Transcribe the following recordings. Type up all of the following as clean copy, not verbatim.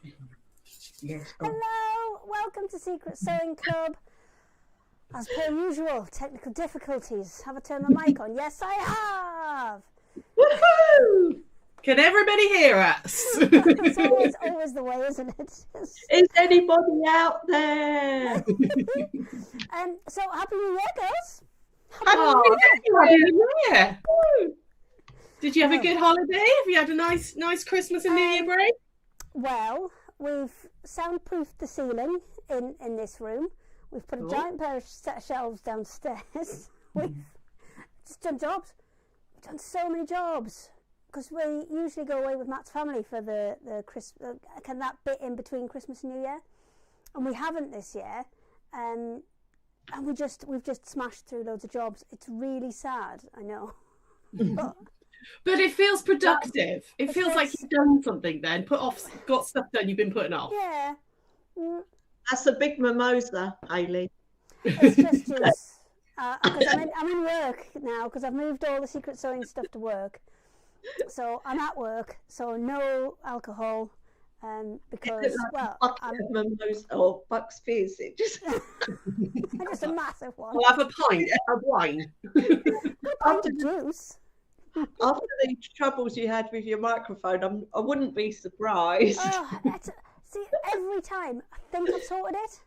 Yes. Hello, welcome to Secret Sewing Club. As per usual, technical difficulties. Have I turned my mic on? Yes, I have. Woohoo! Can everybody hear us? It's always the way, isn't it? Is anybody out there? So happy New Year, girls. Oh, Happy New Year. Did you have a good holiday? Have you had a nice Christmas and New Year break? Well, we've soundproofed the ceiling in this room. We've put a giant pair of set of shelves downstairs. We've just done jobs. We've done so many jobs because we usually go away with Matt's family for the that bit in between Christmas and New Year, and we haven't this year. And we've just smashed through loads of jobs. It's really sad, I know. But it feels productive. It feels like you've done something then. Got stuff done you've been putting off. Yeah. That's a big mimosa, Hayley. It's just juice. Because I'm in work now because I've moved all the secret sewing stuff to work. So I'm at work, so no alcohol. Because I'm mimosa or Bucks Fizz. It just just a massive one. I'll have a pint of wine. After juice. After the troubles you had with your microphone, I wouldn't be surprised. See, every time I think I've sorted it,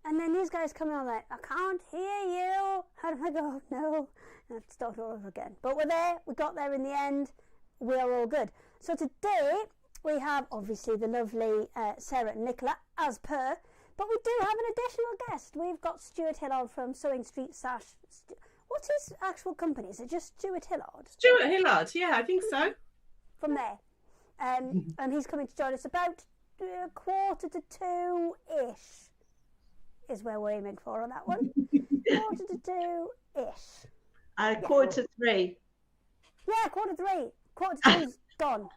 and then these guys come in and like, I can't hear you. How do I go? No. And I have to start all over again. But we're there. We got there in the end. We are all good. So today we have obviously the lovely Sarah and Nicola, as per. But we do have an additional guest. We've got Stuart Hillard from Sewing Street What's his actual company? Is it just Stuart Hillard? Stuart Hillard, yeah, I think so. From there. And he's coming to join us about 1:45-ish is where we're aiming for on that one. 2:45-ish. 2:45. Yeah, 2:45. 2:45's gone.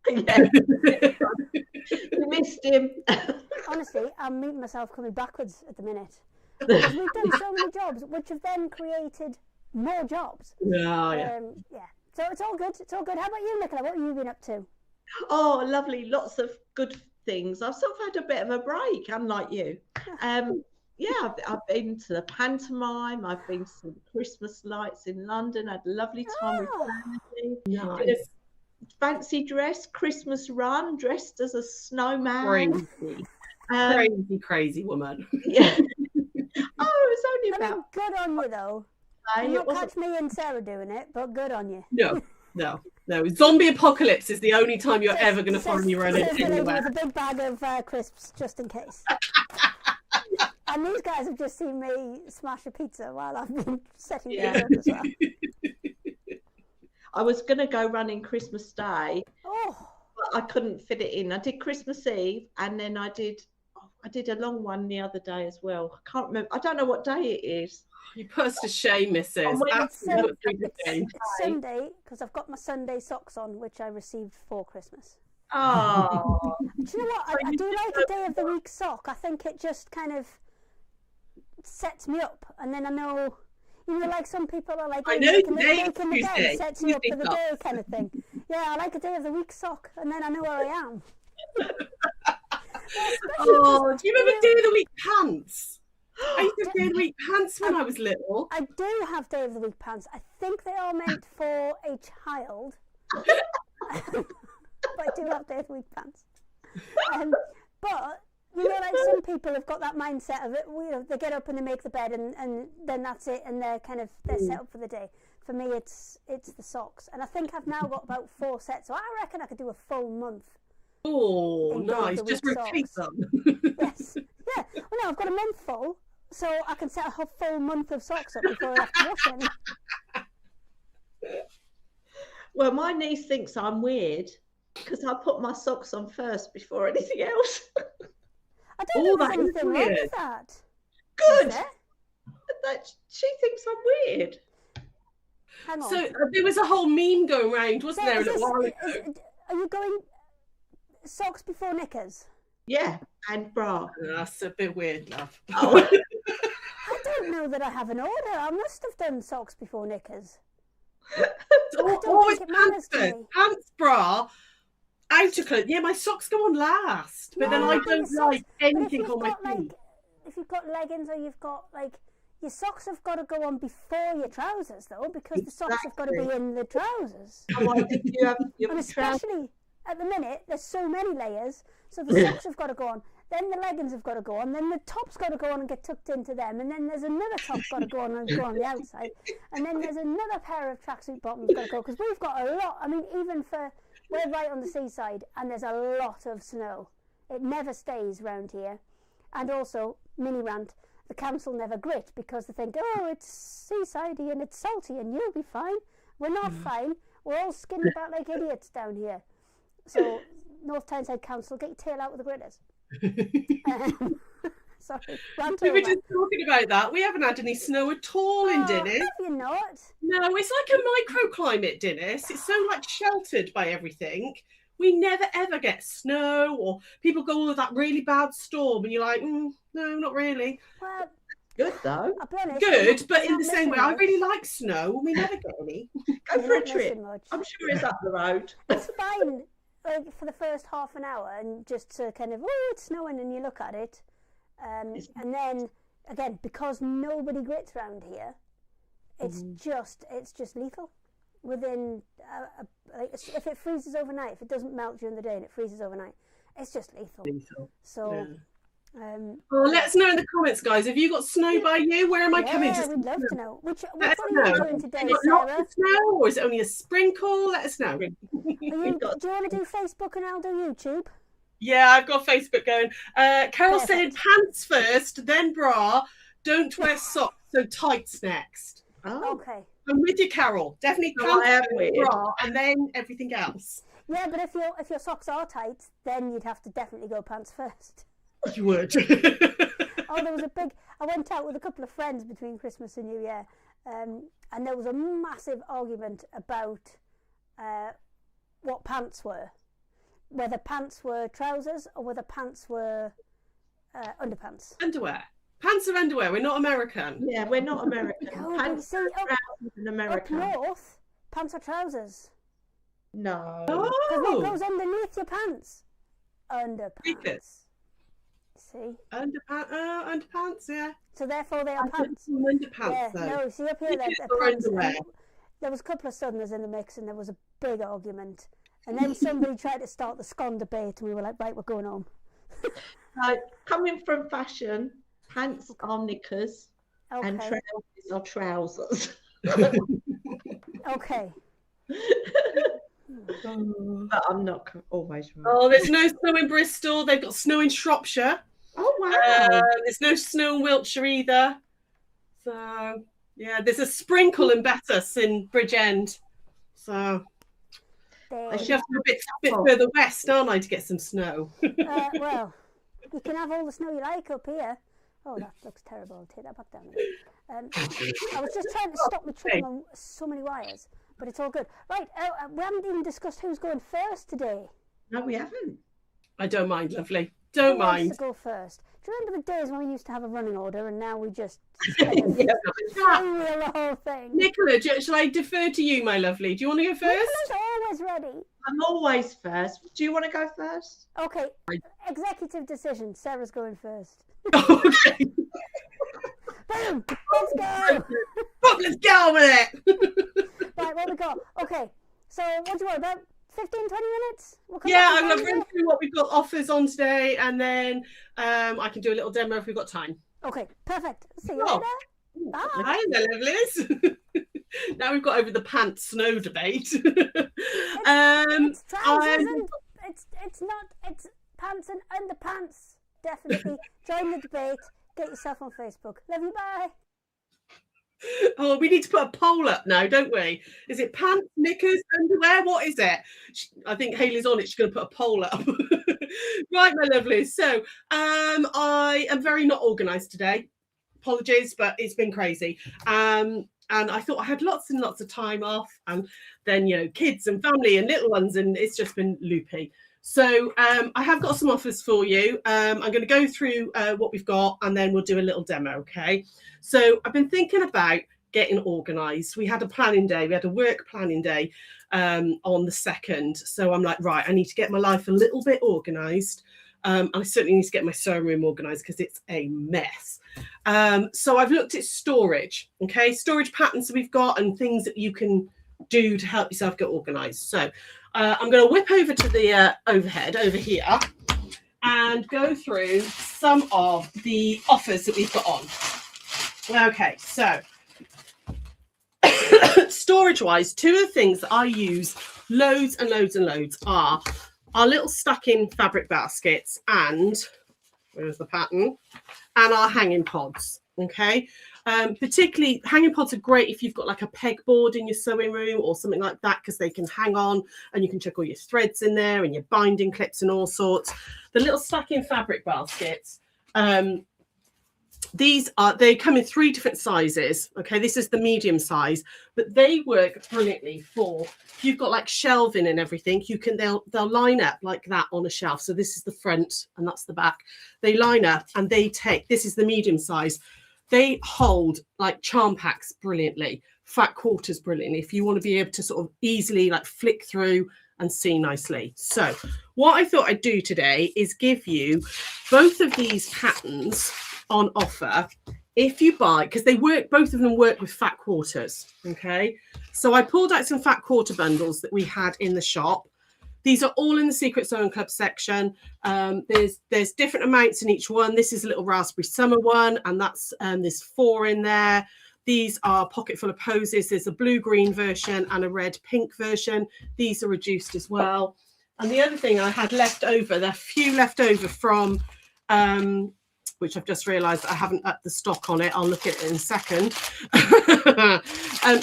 Yeah. You missed him. Honestly, I'm meeting myself coming backwards at the minute. Because we've done so many jobs, which have then created more jobs. Yeah. So it's all good. It's all good. How about you, Nicola? What have you been up to? Oh, lovely. Lots of good things. I've sort of had a bit of a break, unlike you. I've been to the pantomime. I've been to the Christmas lights in London. Had a lovely time with family. Nice. Did a fancy dress, Christmas run, dressed as a snowman. Crazy woman. Yeah. Oh, it was only about. Good on you, though. You won't catch me and Sarah doing it, but good on you. No. Zombie apocalypse is the only time you're ever going to find me running anywhere. With a big bag of crisps, just in case. And these guys have just seen me smash a pizza while I've been setting things up as well. I was going to go running Christmas Day, but I couldn't fit it in. I did Christmas Eve, and then I did a long one the other day as well. I can't remember. I don't know what day it is. You put us to shame, Mrs. It's Sunday, because I've got my Sunday socks on, which I received for Christmas. Oh. Do you know what? I do like a day of the week sock. I think it just kind of sets me up, and then I know, like some people are like, making the bed sets you up for the day kind of thing. Yeah, I like a day of the week sock, and then I know where I am. Do you remember day of the week pants? I used to have day of the week pants when I was little. I do have day of the week pants. I think they are meant for a child. But I do have day of the week pants. But like some people have got that mindset of it. They get up and they make the bed, and then that's it, and they're set up for the day. For me, it's the socks, and I think I've now got about 4 sets. So I reckon I could do a full month. Oh, nice! Just repeat them. Yes, yeah. Well, no, I've got a month full, so I can set a full month of socks up before I have to wash any. Well, my niece thinks I'm weird because I put my socks on first before anything else. I don't know if there's anything wrong with that. Good. She thinks I'm weird. Hang on. So there was a whole meme going around, wasn't there, a little while ago? Are you going socks before knickers? Yeah, and bra. That's a bit weird, love. Oh. I don't know that I have an order. I must have done socks before knickers. Always pants, bra, outer clothes. Yeah, my socks go on last, but then I don't like anything on my feet. If you've got leggings or you've got like your socks have got to go on before your trousers though, because the socks have got to be in the trousers. Why did you have your And especially at the minute, there's so many layers, so the socks have got to go on. Then the leggings have got to go on. Then the top's got to go on and get tucked into them. And then there's another top got to go on and go on the outside. And then there's another pair of tracksuit bottoms got to go, because we've got a lot. I mean, even we're right on the seaside, and there's a lot of snow. It never stays round here. And also, mini rant, the council never grit because they think, oh, it's seasidey and it's salty and you'll be fine. We're not fine. We're all skinned about like idiots down here. So, North Tyneside Council, get your tail out with the gritters. Sorry, rant We were over. just talking about that. We haven't had any snow at all in Dennis. Have you not? No, it's like a microclimate, Dennis. It's so like sheltered by everything. We never ever get snow, or people go, oh, that really bad storm, and you're like, no, not really. Well, good though? I'll be honest. Good, but you're in the not same way, missing I much. really like snow. We never get any. Go You're for a not trip. missing much. I'm sure it's up the road. It's fine, like for the first half an hour, and just to kind of, oh, it's snowing, and you look at it, and then again, because nobody grits around here, it's just lethal. Within like, if it freezes overnight, if it doesn't melt during the day and it freezes overnight, it's just lethal. So, well, let us know in the comments, guys. Have you got snow by you? Where am I coming to? we'd love to know. What Let us are you know. doing today, Have you got lots Sarah? of snow, or is it only a sprinkle? Let us know. Do you want to do Facebook and I'll do YouTube? Yeah, I've got Facebook going. Carol said Perfect. pants first, then bra. Don't wear socks, so tights next. Oh, Okay. I'm with you, Carol. Definitely No, I am pants, weird. bra, and then everything else. Yeah, but if your socks are tight, then you'd have to definitely go pants first. You would. Oh, there was I went out with a couple of friends between Christmas and New Year, and there was a massive argument about what pants were. Whether pants were trousers or whether pants were underpants. Underwear. Pants are underwear. We're not American. yeah, we're not American. No, but you Pants see, are up trousers in America. north, pants are trousers. No. Because it Oh, goes underneath your pants. Sneakers. Underpants. See? underpants, yeah. So therefore they are pants. Underpants, Yeah, though. no, see up here, Sneakers they're or pants. underwear? And there was a couple of Southerners in the mix, and there was a big argument. And then somebody tried to start the scone debate, and we were like, right, we're going home. Coming from fashion, pants are knickers and Okay. trousers are trousers. Okay. But I'm not always right. Oh, there's no snow in Bristol. They've got snow in Shropshire. Oh, wow. There's no snow in Wiltshire either. So, yeah, there's a sprinkle in Bettus in Bridgend. So, I should have to be a bit further west, aren't I, to get some snow? Well, you can have all the snow you like up here. Oh, that looks terrible. I'll take that back down again. I was just trying to stop me tripping on so many wires, but it's all good. Right, we haven't even discussed who's going first today. No, we haven't. I don't mind, lovely. Don't Who wants mind. to go first? Do you remember the days when we used to have a running order and now we just kind of Yeah. freewheel the whole thing? Nicola, shall I defer to you, my lovely? Do you want to go first? Nicola's always ready. I'm always first. Do you want to go first? Okay, executive decision. Sarah's going first. Okay. Boom! Let's go! Oh, let's get on with it. Right, what we got? Okay, so what do you want? About 15, 20 minutes? We'll come Yeah, back I'm to going to Wednesday? run through what we've got offers on today, and then I can do a little demo if we've got time. Okay, perfect. See you Oh. later. Bye. Hi there, lovelies. Now we've got over the pants snow debate. It's trousers I'm- and it's pants and underpants. Definitely join the debate. Get yourself on Facebook. Love you. Bye. Oh, we need to put a poll up now, don't we? Is it pants, knickers, underwear? What is it? I think Hayley's on it. She's going to put a poll up. Right, my lovelies. So I am very not organised today. Apologies, but it's been crazy. And I thought I had lots and lots of time off, and then, you know, kids and family and little ones, and it's just been loopy. So I have got some offers for you. I'm going to go through what we've got, and then we'll do a little demo, okay? So I've been thinking about getting organised. We had a planning day. We had a work planning day on the 2nd. So I'm like, right, I need to get my life a little bit organised. I certainly need to get my sewing room organised because it's a mess. So I've looked at storage, okay, storage patterns that we've got and things that you can do to help yourself get organised. So I'm going to whip over to the overhead over here and go through some of the offers that we've got on. Okay, so storage wise, 2 of the things that I use loads and loads and loads are our little stacking fabric baskets and where's the pattern, and our hanging pods. Okay, particularly hanging pods are great if you've got like a pegboard in your sewing room or something like that, because they can hang on and you can chuck all your threads in there and your binding clips and all sorts. The little stacking fabric baskets, they come in 3 different sizes. Okay, this is the medium size, but they work brilliantly for if you've got like shelving and everything. They'll line up like that on a shelf. So this is the front and that's the back. They line up and this is the medium size. They hold like charm packs brilliantly, fat quarters brilliantly, if you want to be able to sort of easily like flick through and see nicely. So what I thought I'd do today is give you both of these patterns on offer if you buy, because both of them work with fat quarters. Okay, so I pulled out some fat quarter bundles that we had in the shop. These are all in the Secret Sewing Club section. There's different amounts in each one. This is a little raspberry summer one, and that's there's 4 in there. These are pocket full of posies. There's a blue-green version and a red-pink version. These are reduced as well. And the other thing I had left over, there are a few left over from which I've just realised I haven't upped the stock on it. I'll look at it in a second.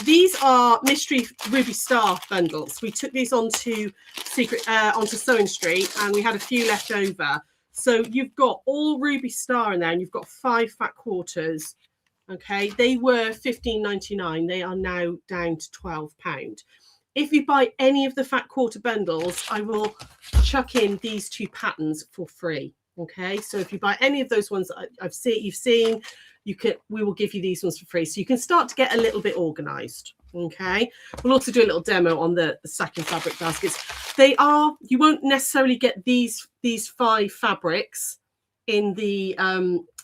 These are Mystery Ruby Star bundles. We took these onto Sewing Street, and we had a few left over. So you've got all Ruby Star in there, and you've got 5 fat quarters. Okay, they were £15.99. They are now down to £12. If you buy any of the fat quarter bundles, I will chuck in these 2 patterns for free. Okay, so if you buy any of those ones that you've seen, we will give you these ones for free, so you can start to get a little bit organised. Okay, we'll also do a little demo on the stacking fabric baskets. You won't necessarily get these 5 fabrics in the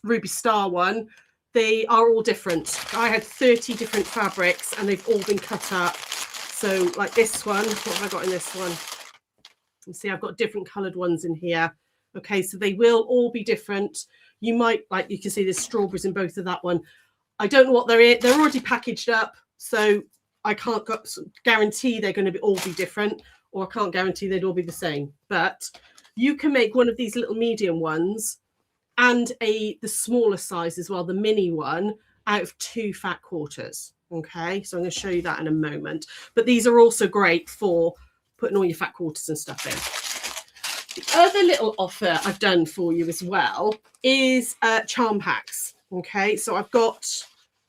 Ruby Star one. They are all different. I had 30 different fabrics and they've all been cut up. So like this one, what have I got in this one? You see, I've got different coloured ones in here. Okay, so they will all be different. You can see there's strawberries in both of that one. I don't know what they're in. They're already packaged up, so I can't guarantee they're going to all be different, or I can't guarantee they'd all be the same. But you can make one of these little medium ones and the smaller size as well, the mini one, out of 2 fat quarters. Okay, so I'm going to show you that in a moment. But these are also great for putting all your fat quarters and stuff in. The other little offer I've done for you as well is charm packs. Okay, so I've got,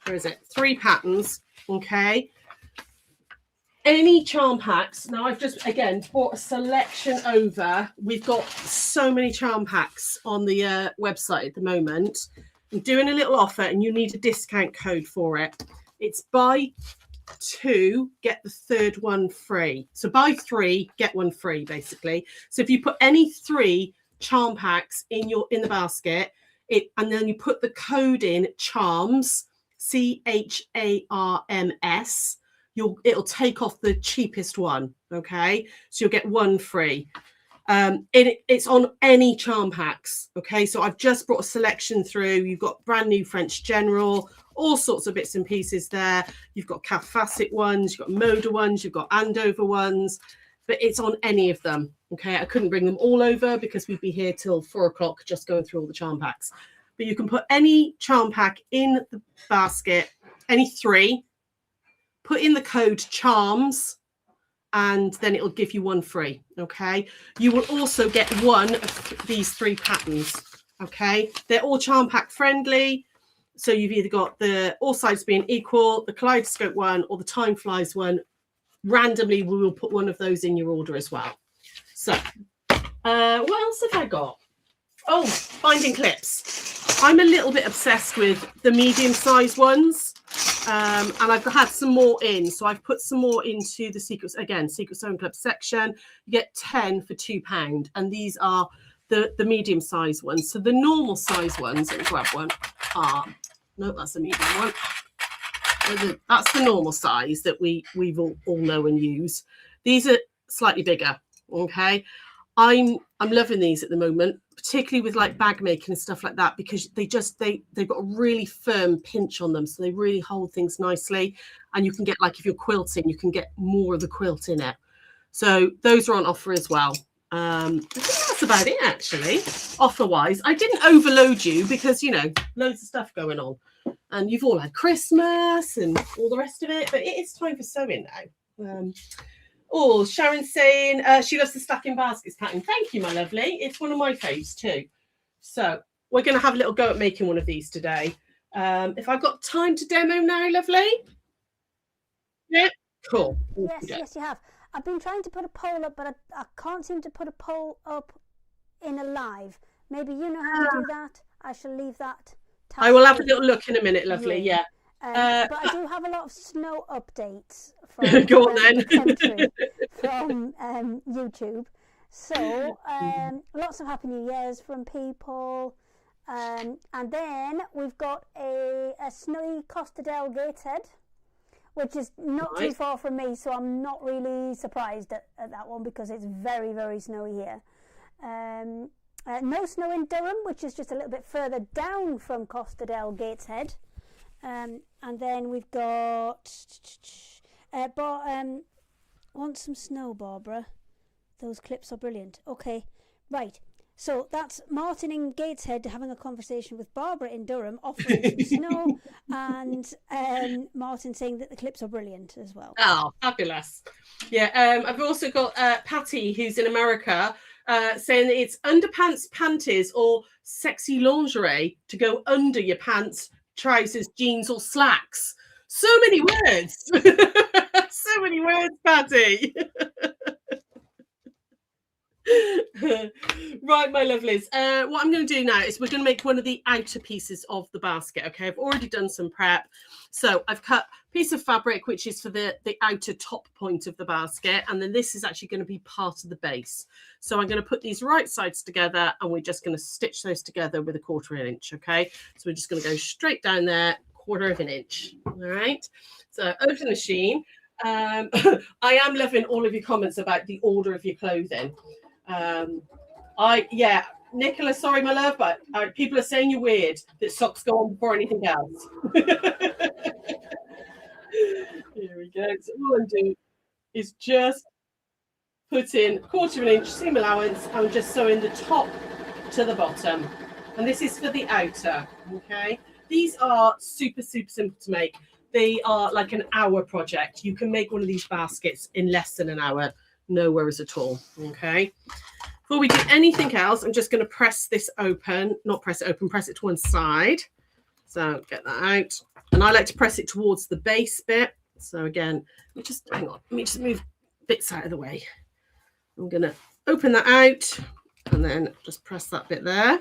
3 patterns. Okay, any charm packs. Now I've just again brought a selection over. We've got so many charm packs on the website at the moment. I'm doing a little offer and you need a discount code for it. It's buy 2, get the 3rd one free. So buy 3, get 1 free, basically. So if you put any 3 charm packs in the basket, and then you put the code in CHARMS, CHARMS, it'll take off the cheapest one. Okay, so you'll get 1 free. It's on any charm packs. Okay, so I've just brought a selection through. You've got brand new French General, all sorts of bits and pieces there. You've got Calf Facet ones, you've got Moda ones, you've got Andover ones, but it's on any of them. Okay, I couldn't bring them all over because we'd be here till 4 o'clock just going through all the charm packs. But you can put any charm pack in the basket, any 3, put in the code CHARMS, and then it'll give you 1 free. Okay, you will also get 1 of these 3 patterns. Okay, they're all charm pack friendly. So you've either got all sides being equal, the Kaleidoscope one, or the Time Flies one. Randomly, we will put 1 of those in your order as well. So what else have I got? Oh, binding clips. I'm a little bit obsessed with the medium size ones. And I've had some more in, so I've put some more into the Secret Sewing Club section. You get 10 for £2, and these are the medium size ones. So the normal size ones, let me grab one. No, that's a medium one. That's the normal size that we've all know and use. These are slightly bigger. Okay, I'm loving these at the moment, particularly with like bag making and stuff like that, because they've got a really firm pinch on them, so they really hold things nicely. And you can get, like, if you're quilting, you can get more of the quilt in it. So those are on offer as well. I think that's about it, actually, offer wise. I didn't overload you because, you know, loads of stuff going on, and you've all had Christmas and all the rest of it, but it is time for sewing now. Sharon's saying she loves the stacking baskets pattern. Thank you, my lovely. It's one of my faves too. So we're going to have a little go at making one of these today. If I've got time to demo now, lovely. Yeah, cool. Yes, you have. I've been trying to put a poll up, but I can't seem to put a poll up in a live. Maybe you know how to do that. I shall leave that. I will have a little look in a minute, lovely. Yeah. But I do have a lot of snow updates from, go on then. from YouTube. So lots of Happy New Year's from people. And then we've got a snowy Costa del Gateshead, which is not too far from me, so I'm not really surprised at that one because it's very, very snowy here. No snow in Durham, which is just a little bit further down from Costa del Gateshead. And then we've got want some snow, Barbara? Those clips are brilliant. Okay, right. So that's Martin in Gateshead having a conversation with Barbara in Durham, offering some snow, and Martin saying that the clips are brilliant as well. Oh, fabulous. Yeah, I've also got Patty, who's in America, saying that it's underpants, panties, or sexy lingerie to go under your pants, trousers, jeans, or slacks. So many words. So many words, Patty. Right, my lovelies. What I'm going to do now is we're going to make one of the outer pieces of the basket. Okay, I've already done some prep. So I've cut a piece of fabric, which is for the outer top point of the basket. And then this is actually going to be part of the base. So I'm going to put these right sides together and we're just going to stitch those together with 1/4 inch. Okay, so we're just going to go straight down there, 1/4 inch. All right, so over the machine. I am loving all of your comments about the order of your clothing. Nicola, sorry, my love, but people are saying you're weird that socks go on before anything else. Here we go. So all I'm doing is just put in 1/4 inch seam allowance and just sewing the top to the bottom. And this is for the outer. Okay, these are super simple to make. They are like an hour project. You can make one of these baskets in less than an hour. No worries at all. Okay, before we do anything else, I'm just going to press this open, not press it open, press it to one side. So get that out, and I like to press it towards the base bit. So again, hang on, let me just move bits out of the way. I'm going to open that out and then just press that bit there.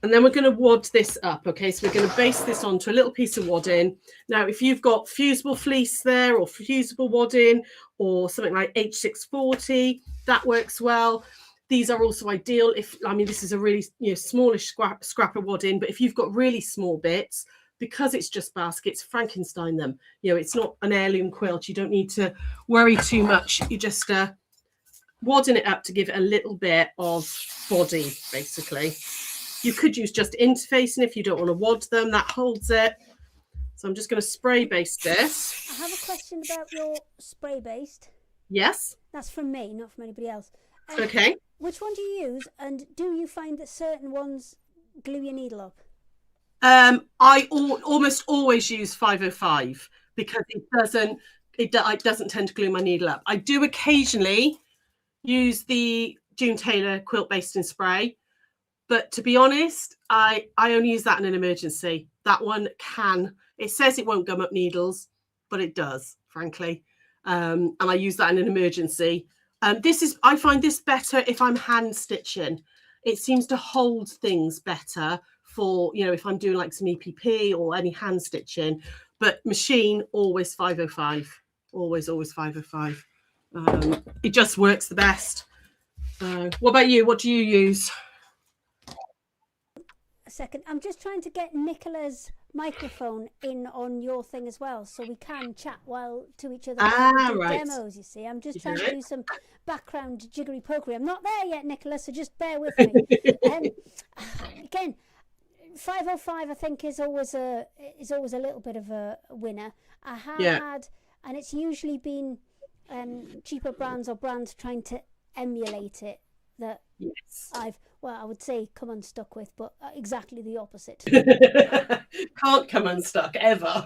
And then we're going to wad this up. Okay, so we're going to base this onto a little piece of wadding. Now, if you've got fusible fleece there or fusible wadding or something like H640, that works well. These are also ideal this is a really smallish scrap of wadding, but if you've got really small bits, because it's just baskets, Frankenstein them. It's not an heirloom quilt. You don't need to worry too much. You just wadding it up to give it a little bit of body, basically. You could use just interfacing if you don't want to wad them. That holds it. So I'm just going to spray base this. I have a question about your spray based. Yes. That's from me, not from anybody else. Okay. Which one do you use, and do you find that certain ones glue your needle up? I almost always use 505 because it doesn't tend to glue my needle up. I do occasionally use the June Taylor quilt basting spray. But to be honest, I only use that in an emergency. That one it says it won't gum up needles, but it does, frankly. And I use that in an emergency. I find this better if I'm hand stitching. It seems to hold things better for, if I'm doing like some EPP or any hand stitching. but machine always 505. Always 505. It just works the best. What about you? What do you use? A second, I'm just trying to get Nicola's microphone in on your thing as well, so we can chat while to each other while we do Right. demos. You see, I'm just trying to do some background jiggery pokery. I'm not there yet, Nicola, so just bear with me. Again, 505 I think is always a little bit of a winner. I have had, and it's usually been cheaper brands or brands trying to emulate it that I would say come unstuck with, but exactly the opposite. Can't come unstuck ever.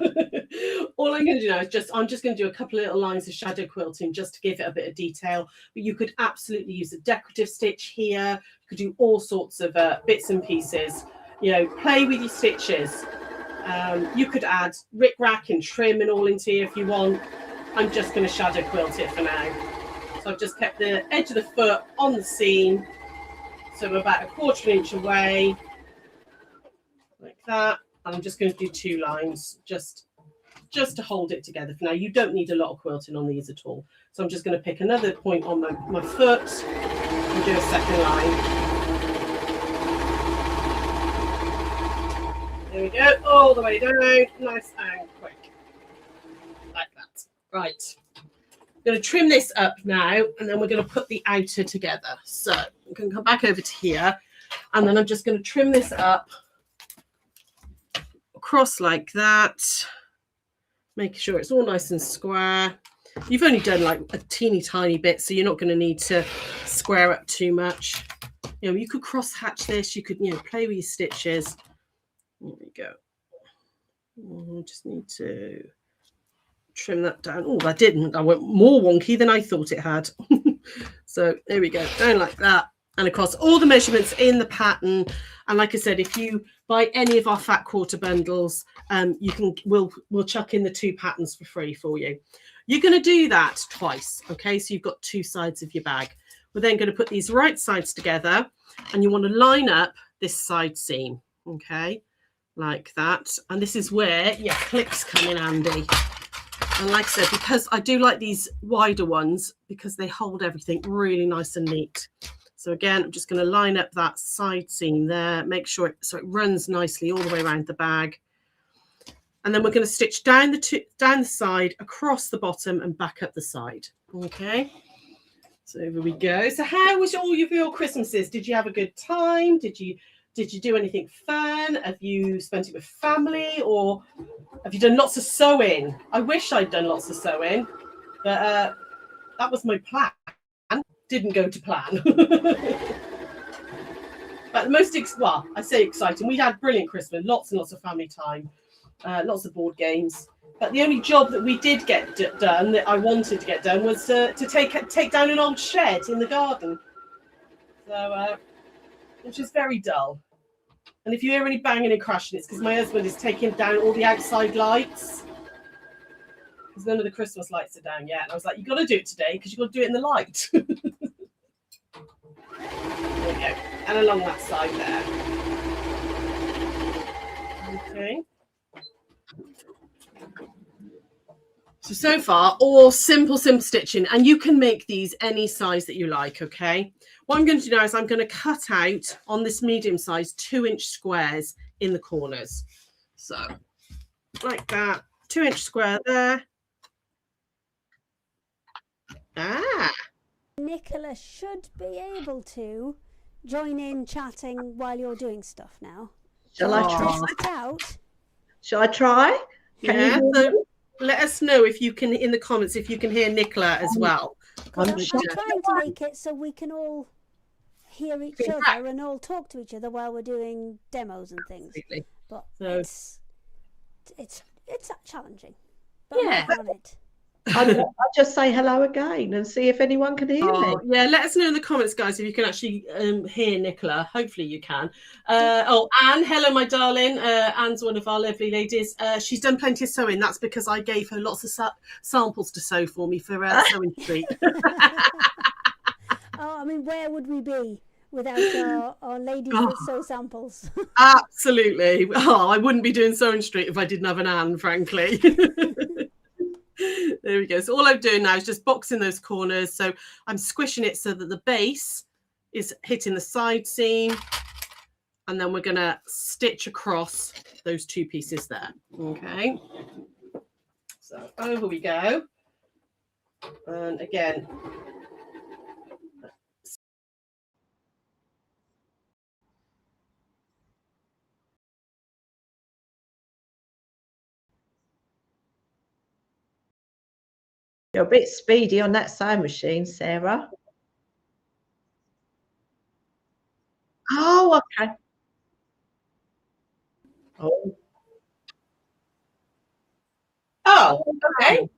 All I'm going to do now is I'm just going to do a couple of little lines of shadow quilting just to give it a bit of detail. But you could absolutely use a decorative stitch here. You could do all sorts of bits and pieces. You know, play with your stitches. You could add rick-rack and trim and all into here if you want. I'm just going to shadow quilt it for now. So I've just kept the edge of the foot on the seam. So I'm about 1/4 inch away, like that. And I'm just going to do 2 lines just to hold it together for now. You don't need a lot of quilting on these at all. So I'm just going to pick another point on my foot and do a second line. There we go, all the way down, nice and quick, like that. Right. I'm going to trim this up now, and then we're going to put the outer together. So I'm going to come back over to here, and then I'm just going to trim this up across like that, making sure it's all nice and square. You've only done like a teeny tiny bit, so you're not going to need to square up too much. You know, you could cross hatch this, you could, you know, play with your stitches. There we go. I just need to trim that down. Oh, I didn't. I went more wonky than I thought it had. So there we go, down like that. And of course, all the measurements in the pattern. And like I said, if you buy any of our Fat Quarter bundles, we'll chuck in the 2 patterns for free for you. You're going to do that twice, okay? So you've got 2 sides of your bag. We're then going to put these right sides together, and you want to line up this side seam, okay, like that. And this is where your clips come in handy. And like I said, because I do like these wider ones because they hold everything really nice and neat. So again, I'm just going to line up that side seam there, make sure it runs nicely all the way around the bag. And then we're going to stitch down the side, across the bottom and back up the side. Okay. So over we go. So how was all of your Christmases? Did you have a good time? Did you do anything fun? Have you spent it with family, or have you done lots of sewing? I wish I'd done lots of sewing, but that was my plan. Didn't go to plan. But the most, I say exciting. We had brilliant Christmas, lots and lots of family time, lots of board games. But the only job that we did get done, that I wanted to get done, was to take down an old shed in the garden. So, which is very dull. And if you hear any banging and crashing, it's because my husband is taking down all the outside lights. Because none of the Christmas lights are down yet. And I was like, you've got to do it today because you've got to do it in the light. There we go. And along that side there. Okay. So far, all simple stitching. And you can make these any size that you like, okay? What I'm going to do now is I'm going to cut out on this medium size 2-inch squares in the corners. So like that, 2-inch square there. Nicola should be able to join in chatting while you're doing stuff now. Shall I try? Test it out? Shall I try? So let us know if you can, in the comments, if you can hear Nicola as well. I'm trying to make it so we can all hear each other and all talk to each other while we're doing demos and things. Absolutely. But So, it's challenging. But Yeah. I'm on it. I'll just say hello again and see if anyone can hear me. Yeah, let us know in the comments, guys, if you can actually hear Nicola. Hopefully you can. Anne, hello, my darling. Anne's one of our lovely ladies. She's done plenty of sewing. That's because I gave her lots of samples to sew for me for Sewing Street. Oh, I mean, where would we be without our ladies that sew samples. Absolutely. Oh, I wouldn't be doing Sewing Street if I didn't have an Anne, frankly. There we go. So all I'm doing now is just boxing those corners. So I'm squishing it so that the base is hitting the side seam. And then we're going to stitch across those two pieces there. Okay. So over we go. And again, you're a bit speedy on that sewing machine, Sarah. Oh, okay. Oh, okay.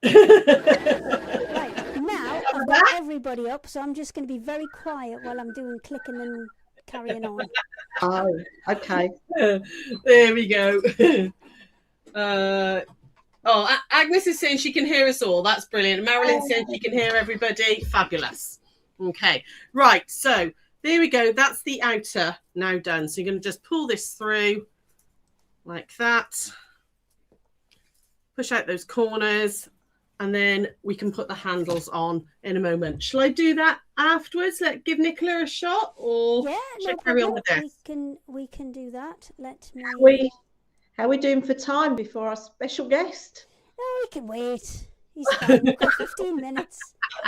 Right, now I've got everybody up, so I'm just going to be very quiet while I'm doing clicking and carrying on. Oh, okay. There we go. Agnes is saying she can hear us all. That's brilliant. Marilyn said she can hear everybody. Fabulous. Okay, right. So there we go. That's the outer now done. So you're going to just pull this through like that. Push out those corners, and then we can put the handles on in a moment. Shall I do that afterwards? Give Nicola a shot, or shall I carry on with this? We can do that. Let me. How are we doing for time before our special guest? No, we can wait. He's fine. We've got 15 minutes.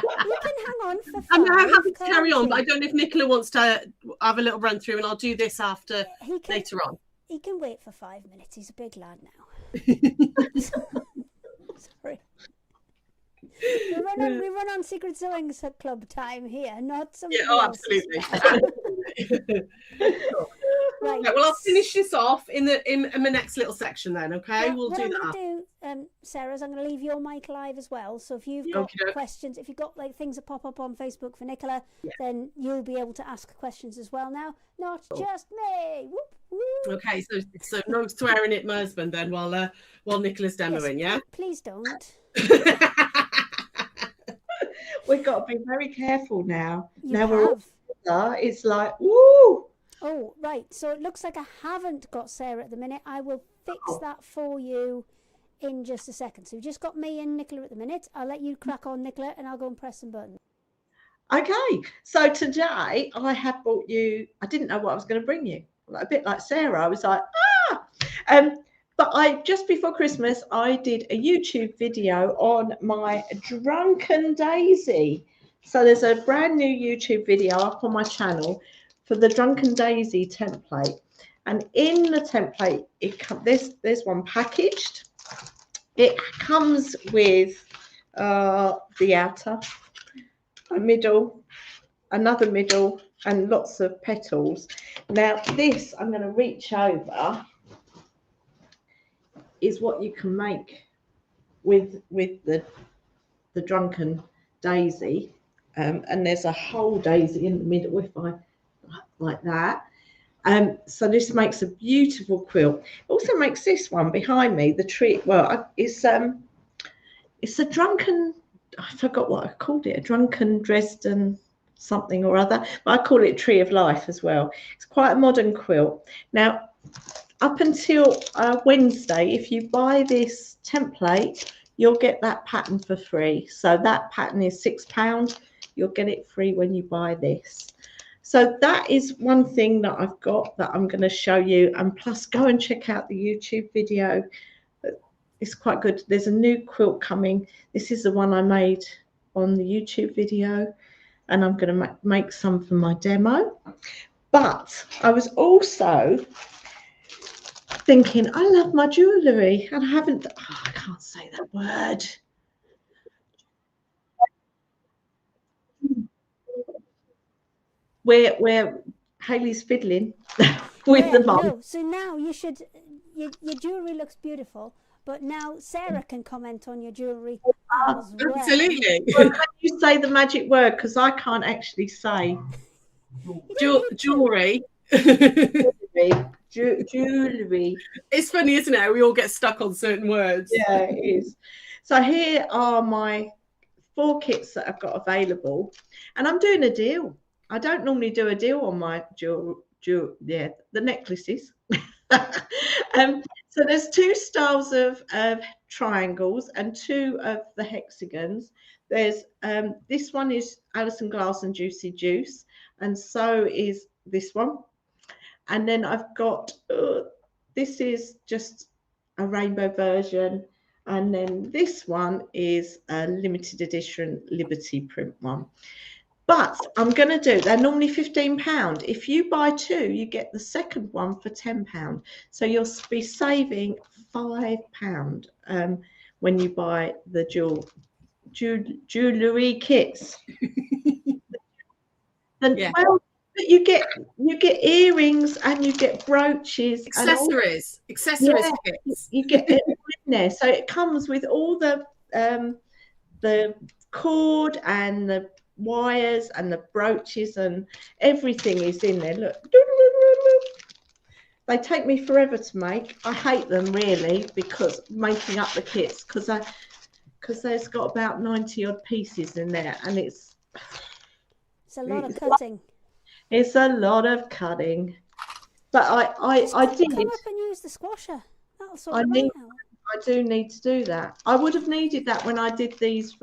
You can hang on for 5. I'm happy to carry on, but I don't know if Nicola wants to have a little run through, and I'll do this after later on. He can wait for 5 minutes. He's a big lad now. Sorry. We run on Secret Sewing Club time here, not something else. Absolutely. Right, well, I'll finish this off in my next little section then, okay? Well, we'll do that. What I'm going to do, Sarah, is I'm going to leave your mic live as well. So if you've got questions, if you've got things that pop up on Facebook for Nicola, then you'll be able to ask questions as well now. Not just me. Whoop, whoop. Okay, so no swearing at my husband then while Nicola's demoing, yeah? Please don't. We've got to be very careful now. We're all together. It's like, woo! Oh, right. So it looks like I haven't got Sarah at the minute. I will fix that for you in just a second. So we've just got me and Nicola at the minute. I'll let you crack on, Nicola, and I'll go and press some buttons. Okay. So today I have brought you, I didn't know what I was going to bring you. A bit like Sarah. I was like, but just before Christmas, I did a YouTube video on my Drunken Daisy. So there's a brand new YouTube video up on my channel for the Drunken Daisy template, and in the template there's one packaged. It comes with the outer, a middle, another middle, and lots of petals. Now this, I'm going to reach over, is what you can make with the Drunken Daisy, and there's a whole daisy in the middle if I like that. So this makes a beautiful quilt. It also makes this one behind me, the tree. Well, it's a drunken, I forgot what I called it, a drunken Dresden something or other, but I call it Tree of Life as well. It's quite a modern quilt. Now, up until Wednesday, if you buy this template, you'll get that pattern for free. So that pattern is £6. You'll get it free when you buy this. So that is one thing that I've got that I'm going to show you. And plus, go and check out the YouTube video. It's quite good. There's a new quilt coming. This is the one I made on the YouTube video. And I'm going to make some for my demo. But I was also thinking, I love my jewellery. And I can't say that word. Where Hayley's fiddling with the mum. No, so now you should, your jewellery looks beautiful, but now Sarah can comment on your jewellery as well. Absolutely. Well, can you say the magic word? Because I can't actually say. Jewellery. Jewellery. It's funny, isn't it? We all get stuck on certain words. Yeah, it is. So here are my 4 kits that I've got available, and I'm doing a deal. I don't normally do a deal on my the necklaces. So there's 2 styles of triangles and 2 of the hexagons. There's this one is Alison Glass and Juicy Juice, and so is this one. And then I've got this is just a rainbow version, and then this one is a limited edition Liberty print one. But I'm going to do, they're normally £15. If you buy 2, you get the second one for £10. So you'll be saving £5 when you buy the jewellery kits. And Yeah. well, you get earrings and you get brooches, accessories kits. You get it in there. So it comes with all the cord and the wires and the brooches and everything is in there. Look, they take me forever to make. I hate them really, because making up the kits, because there's got about 90 odd pieces in there, and it's a lot of cutting. It's a lot of cutting. But I did come up and use the squasher. That'll sort I it out. I do need to do that. I would have needed that when I did these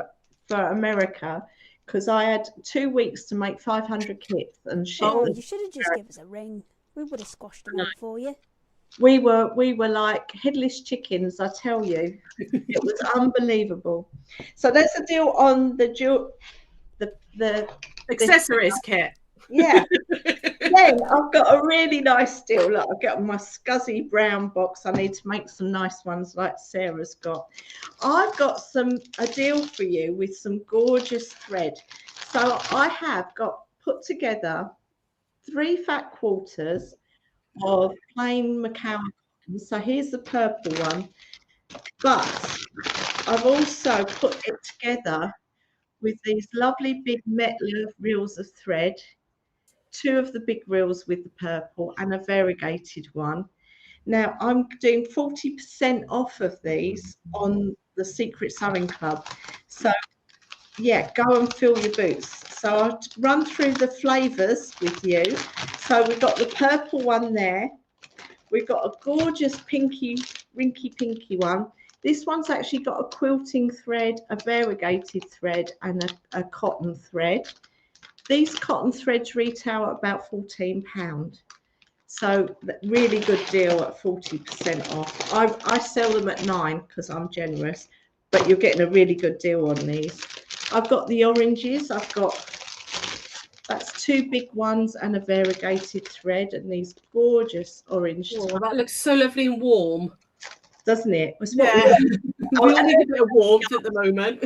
for America, because I had 2 weeks to make 500 kits and ship them. You should have just given us a ring. We would have squashed them up for you. We were like headless chickens, I tell you. It was unbelievable. So there's a deal on the accessories kit. Yeah. Then I've got a really nice deal. Look, I've got my scuzzy brown box. I need to make some nice ones like Sarah's got. I've got a deal for you with some gorgeous thread. So I have got put together 3 fat quarters of plain Macao cotton. So here's the purple one. But I've also put it together with these lovely big metal reels of thread, 2 of the big reels with the purple and a variegated one. Now I'm doing 40% off of these on the Secret Sewing Club. So yeah, go and fill your boots. So I'll run through the flavours with you. So we've got the purple one there. We've got a gorgeous rinky pinky one. This one's actually got a quilting thread, a variegated thread and a cotton thread. These cotton threads retail at about £14. So really good deal at 40% off. I sell them at 9 because I'm generous, but you're getting a really good deal on these. I've got the oranges. That's 2 big ones and a variegated thread, and these gorgeous orange. Oh, that looks so lovely and warm, doesn't it? Yeah. We all need a bit of warmth at the moment.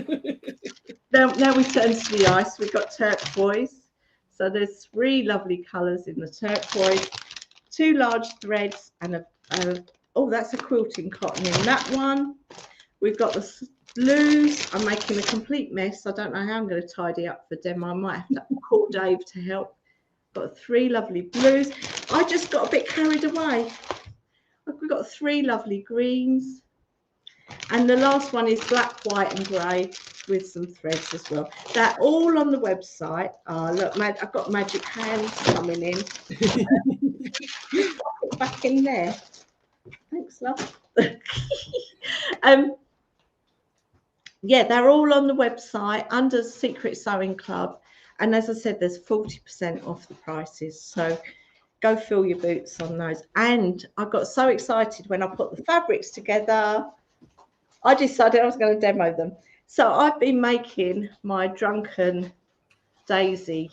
Now we turn to the ice. We've got turquoise. So there's 3 lovely colours in the turquoise, 2 large threads, and that's a quilting cotton in that one. We've got the blues. I'm making a complete mess. I don't know how I'm going to tidy up for demo. I might have to call Dave to help. Got 3 lovely blues. I just got a bit carried away. We've got 3 lovely greens. And the last one is black, white and grey with some threads as well. They're all on the website. Oh, look, I've got magic hands coming in. Put back in there. Thanks, love. Yeah, they're all on the website under Secret Sewing Club. And as I said, there's 40% off the prices. So go fill your boots on those. And I got so excited when I put the fabrics together. I decided I was going to demo them. So I've been making my Drunken Daisy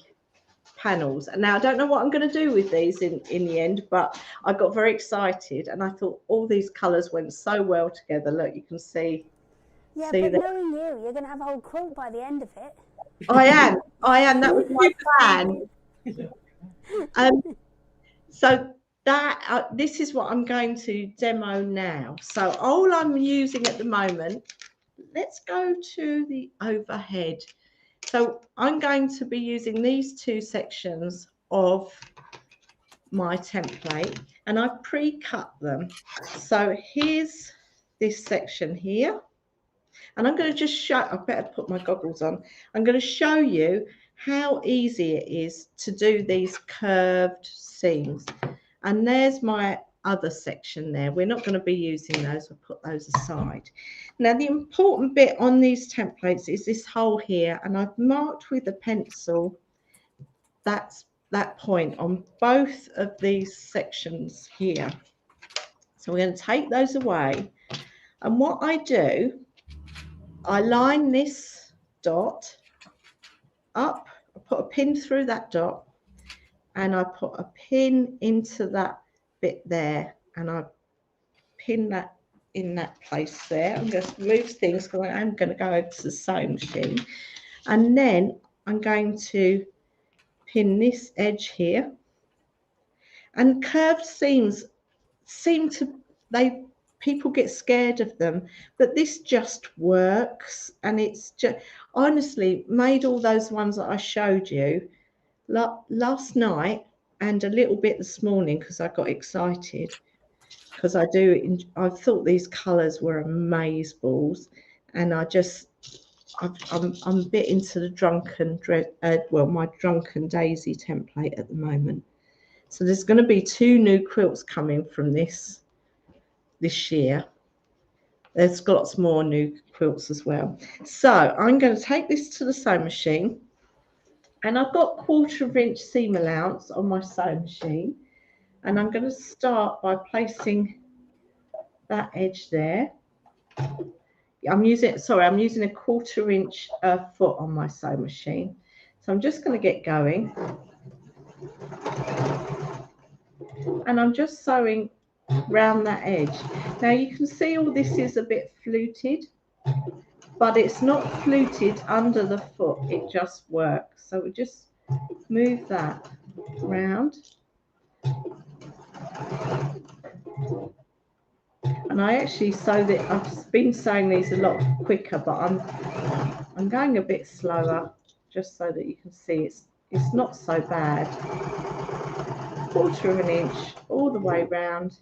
panels. And now I don't know what I'm going to do with these in the end, but I got very excited and I thought all these colours went so well together. Look, you can see. Yeah, but knowing you're going to have a whole quilt by the end of it. I am. That was my plan. So this is what I'm going to demo now. So all I'm using at the moment, let's go to the overhead. So I'm going to be using these 2 sections of my template and I've pre-cut them. So here's this section here. And I'm going to just show, I better put my goggles on. I'm going to show you how easy it is to do these curved seams. And there's my other section there. We're not going to be using those. We'll put those aside. Now, the important bit on these templates is this hole here, and I've marked with a pencil that point on both of these sections here. So we're going to take those away. And what I do, I line this dot up, I put a pin through that dot, and I put a pin into that bit there, and I pin that in that place there. I'm going to move things because I'm going to go over to the sewing machine, and then I'm going to pin this edge here. And curved seams seem to, people get scared of them, but this just works. And it's just, honestly, made all those ones that I showed you last night and a little bit this morning because I got excited, because I thought these colours were amazeballs, and I'm a bit into the my Drunken Daisy template at the moment. So there's going to be 2 new quilts coming from this year. There's lots more new quilts as well. So I'm going to take this to the sewing machine, and I've got 1/4 inch seam allowance on my sewing machine, and I'm going to start by placing that edge there. I'm using a 1/4 inch foot on my sewing machine. So I'm just going to get going, and I'm just sewing round that edge. Now you can see all this is a bit fluted, but it's not fluted under the foot, it just works. So we just move that round, and I actually sew that. I've been sewing these a lot quicker, but I'm going a bit slower just so that you can see it's not so bad. 1/4 inch all the way round.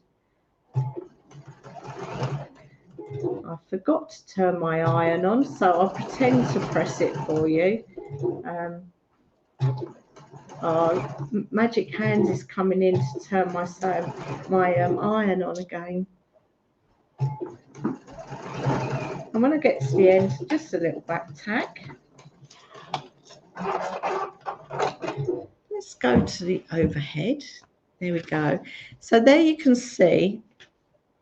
I forgot to turn my iron on, so I'll pretend to press it for you. Magic Hands is coming in to turn my iron on again. And when I get to the end, just a little back tack. Let's go to the overhead. There we go. So there you can see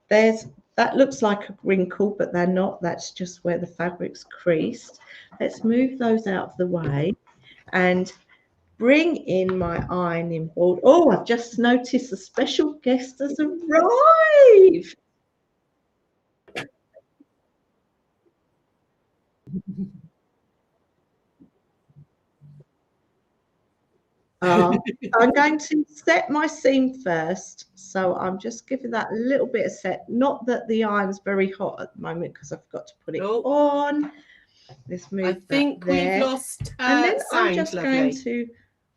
that looks like a wrinkle, but they're not. That's just where the fabric's creased. Let's move those out of the way and bring in my ironing board. Oh, I've just noticed a special guest has arrived. I'm going to set my seam first, so I'm just giving that a little bit of set. Not that the iron's very hot at the moment because I've got to put it on. Let's move. I think we've lost and then sound, I'm just going to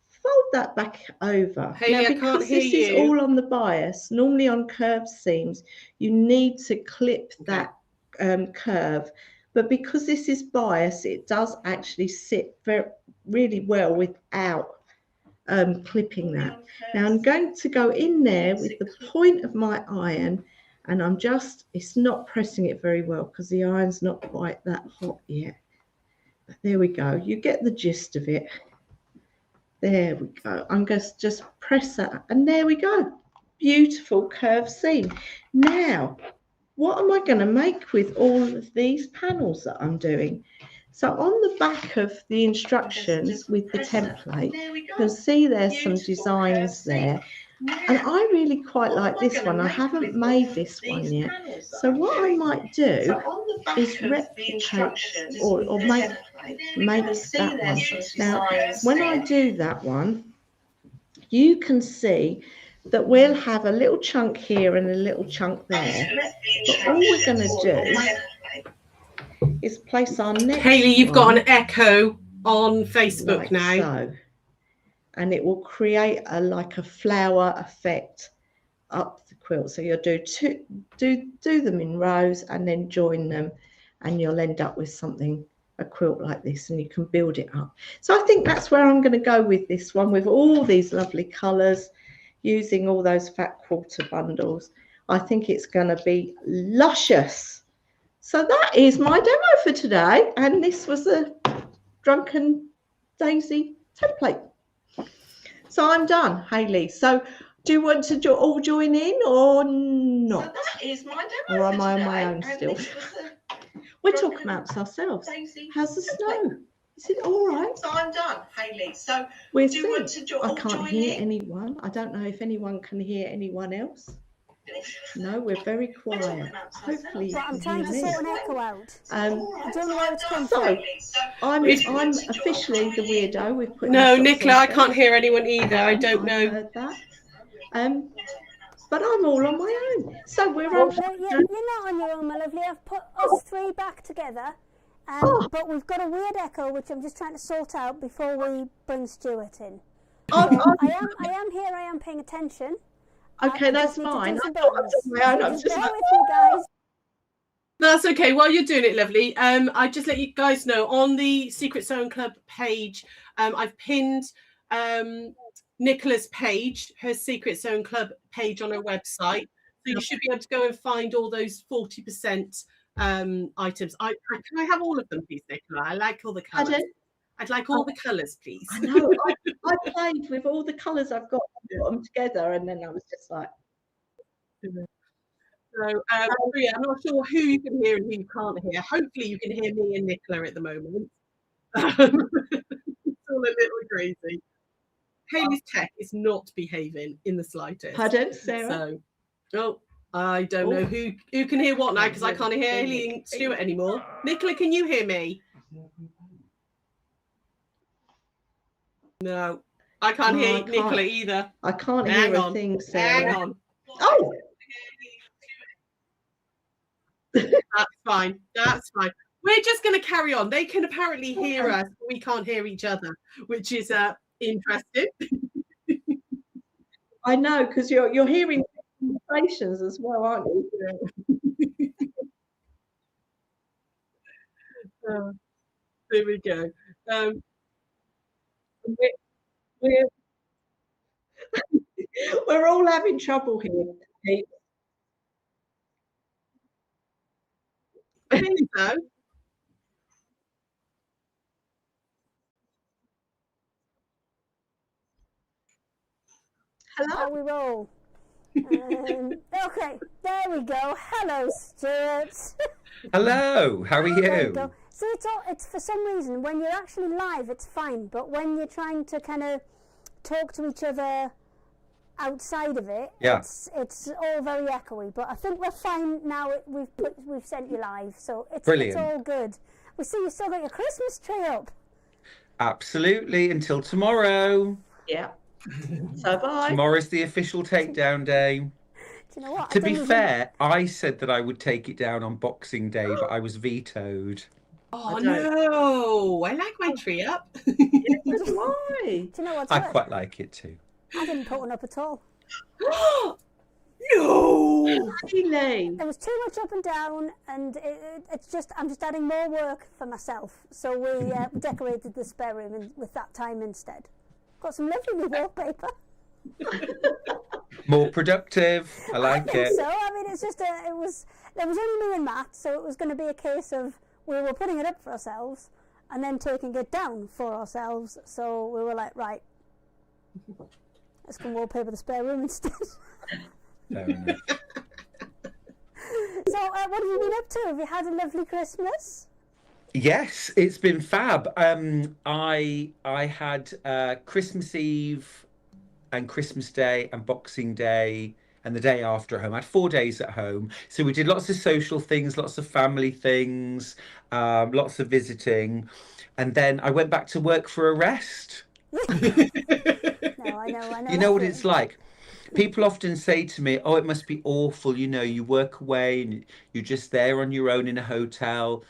fold that back over. Hayley, now, because this is all on the bias, normally on curved seams, you need to clip that curve. But because this is bias, it does actually sit really well without clipping that. Now I'm going to go in there with the point of my iron, and it's not pressing it very well because the iron's not quite that hot yet. But there we go. You get the gist of it. There we go. I'm going to just press that, and there we go. Beautiful curved seam. Now, what am I going to make with all of these panels that I'm doing? So on the back of the instructions with the template, you can see there's some designs there. And I really quite like this one. I haven't made this one yet. So what I might do is replicate or make that one. Now, when I do that one, you can see that we'll have a little chunk here and a little chunk there. But all we're going to do is place our next Hayley, you've got an echo on Facebook like now. So. And it will create like a flower effect up the quilt. So you'll do them in rows and then join them, and you'll end up with something a quilt like this, and you can build it up. So I think that's where I'm going to go with this one, with all these lovely colours, using all those fat quarter bundles. I think it's going to be luscious. So that is my demo for today, and this was a Drunken Daisy template. So I'm done, Hayley. So do you want to all join in or not? So that is my demo. Or am I on my own still? We're talking about ourselves. How's the snow? Is it all right? So I'm done, Hayley. So do you want to I can't hear anyone. I don't know if anyone can hear anyone else. No, we're very quiet. Hopefully, but I'm trying to sort an echo out. I don't know where it's come from. So I'm officially the weirdo. We've put no, Nicola, I can't hear anyone either. I don't know. Heard that. But I'm all on my own. So we're all. You're not on your own, my lovely. I've put us three back together, but we've got a weird echo, which I'm just trying to sort out before we bring Stuart in. So I am here. I am paying attention. Okay, that's fine. I thought I was on my own. I'm just with you guys. That's okay. While you're doing it, lovely, I just let you guys know on the Secret Sewing Club page, I've pinned Nicola's page, her Secret Sewing Club page on her website. So you should be able to go and find all those 40% items. Can I have all of them, please, Nicola? I like all the colours. I'd like all the colours, please. I know. I played with all the colours I've got, put them together, and then I was just like. So, yeah, I'm not sure who you can hear and who you can't hear. Hopefully, you can hear me and Nicola at the moment. It's all a little crazy. Hayley's tech is not behaving in the slightest. Pardon, Sarah? So, I don't know who can hear what now, because I can't hear Hayley and Stuart anymore. Nicola, can you hear me? No, I can't hear Nicola either. I can't hear a thing, Sarah. Hang on. Oh! That's fine. That's fine. We're just going to carry on. They can apparently hear us, but we can't hear each other, which is interesting. I know, because you're hearing conversations as well, aren't you? There we go. We're all having trouble here. I think so. Hello. How we roll. Okay, there we go. Hello, Stuart. Hello. How are you? So it's for some reason when you're actually live, it's fine, but when you're trying to kind of talk to each other outside of it, it's all very echoey. But I think we're fine now. We've sent you live, so it's all good. We see you still got your Christmas tree up. Absolutely, until tomorrow. Yeah. So bye. Tomorrow's the official takedown day. Do you know what? To be fair, I said that I would take it down on Boxing Day, but I was vetoed. Oh no! I like my tree up. Why? Do you know what? I quite like it too. I didn't put one up at all. No! Really? There was too much up and down, and I'm just adding more work for myself. So we decorated the spare room with that time instead. Got some lovely new wallpaper. More productive. I like it. So I mean, it's just there was only me and Matt, so it was going to be a case of we were putting it up for ourselves and then taking it down for ourselves. So we were like, right, let's go wallpaper the spare room instead. Fair enough. So what have you been up to? Have you had a lovely Christmas? Yes, it's been fab. I had Christmas Eve and Christmas Day and Boxing Day and the day after at home. I had 4 days at home. So we did lots of social things, lots of family things, lots of visiting. And then I went back to work for a rest. No, I know. You know what it's like? People often say to me, oh, it must be awful. You know, you work away and you're just there on your own in a hotel.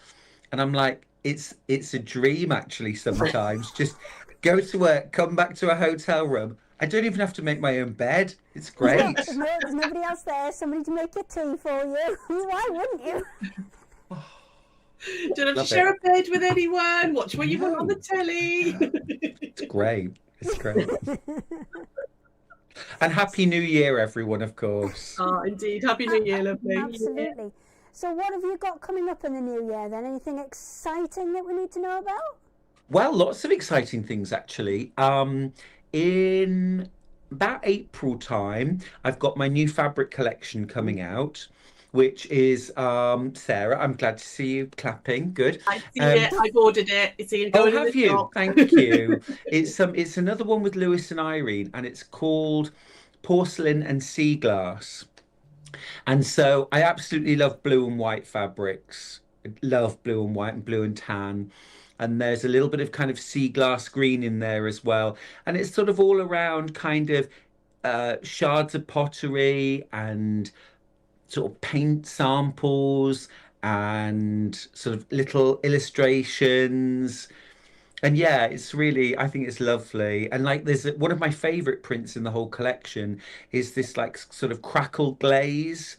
And I'm like, it's a dream, actually, sometimes. Just go to work, come back to a hotel room. I don't even have to make my own bed. It's great. There's nobody else there, somebody to make your tea for you. Why wouldn't you? Don't have to Love share it. a bed with anyone. Watch what you want on the No. telly. It's great. It's great. And Happy New Year, everyone, of course. Oh, indeed. Happy New Year, lovely. Absolutely. So what have you got coming up in the new year then? Anything exciting that we need to know about? Well, lots of exciting things actually. In about April time, I've got my new fabric collection coming out, which is Sarah. I'm glad to see you clapping. Good. I've seen it. I've ordered it. It's Oh, going in have the you? shop. Thank you. It's another one with Lewis and Irene, and it's called Porcelain and Sea Glass. And so I absolutely love blue and white fabrics. I love blue and white and blue and tan. And there's a little bit of kind of sea glass green in there as well. And it's sort of all around kind of shards of pottery and sort of paint samples and sort of little illustrations. And yeah, it's really, I think it's lovely. And like, there's one of my favorite prints in the whole collection is this like sort of crackle glaze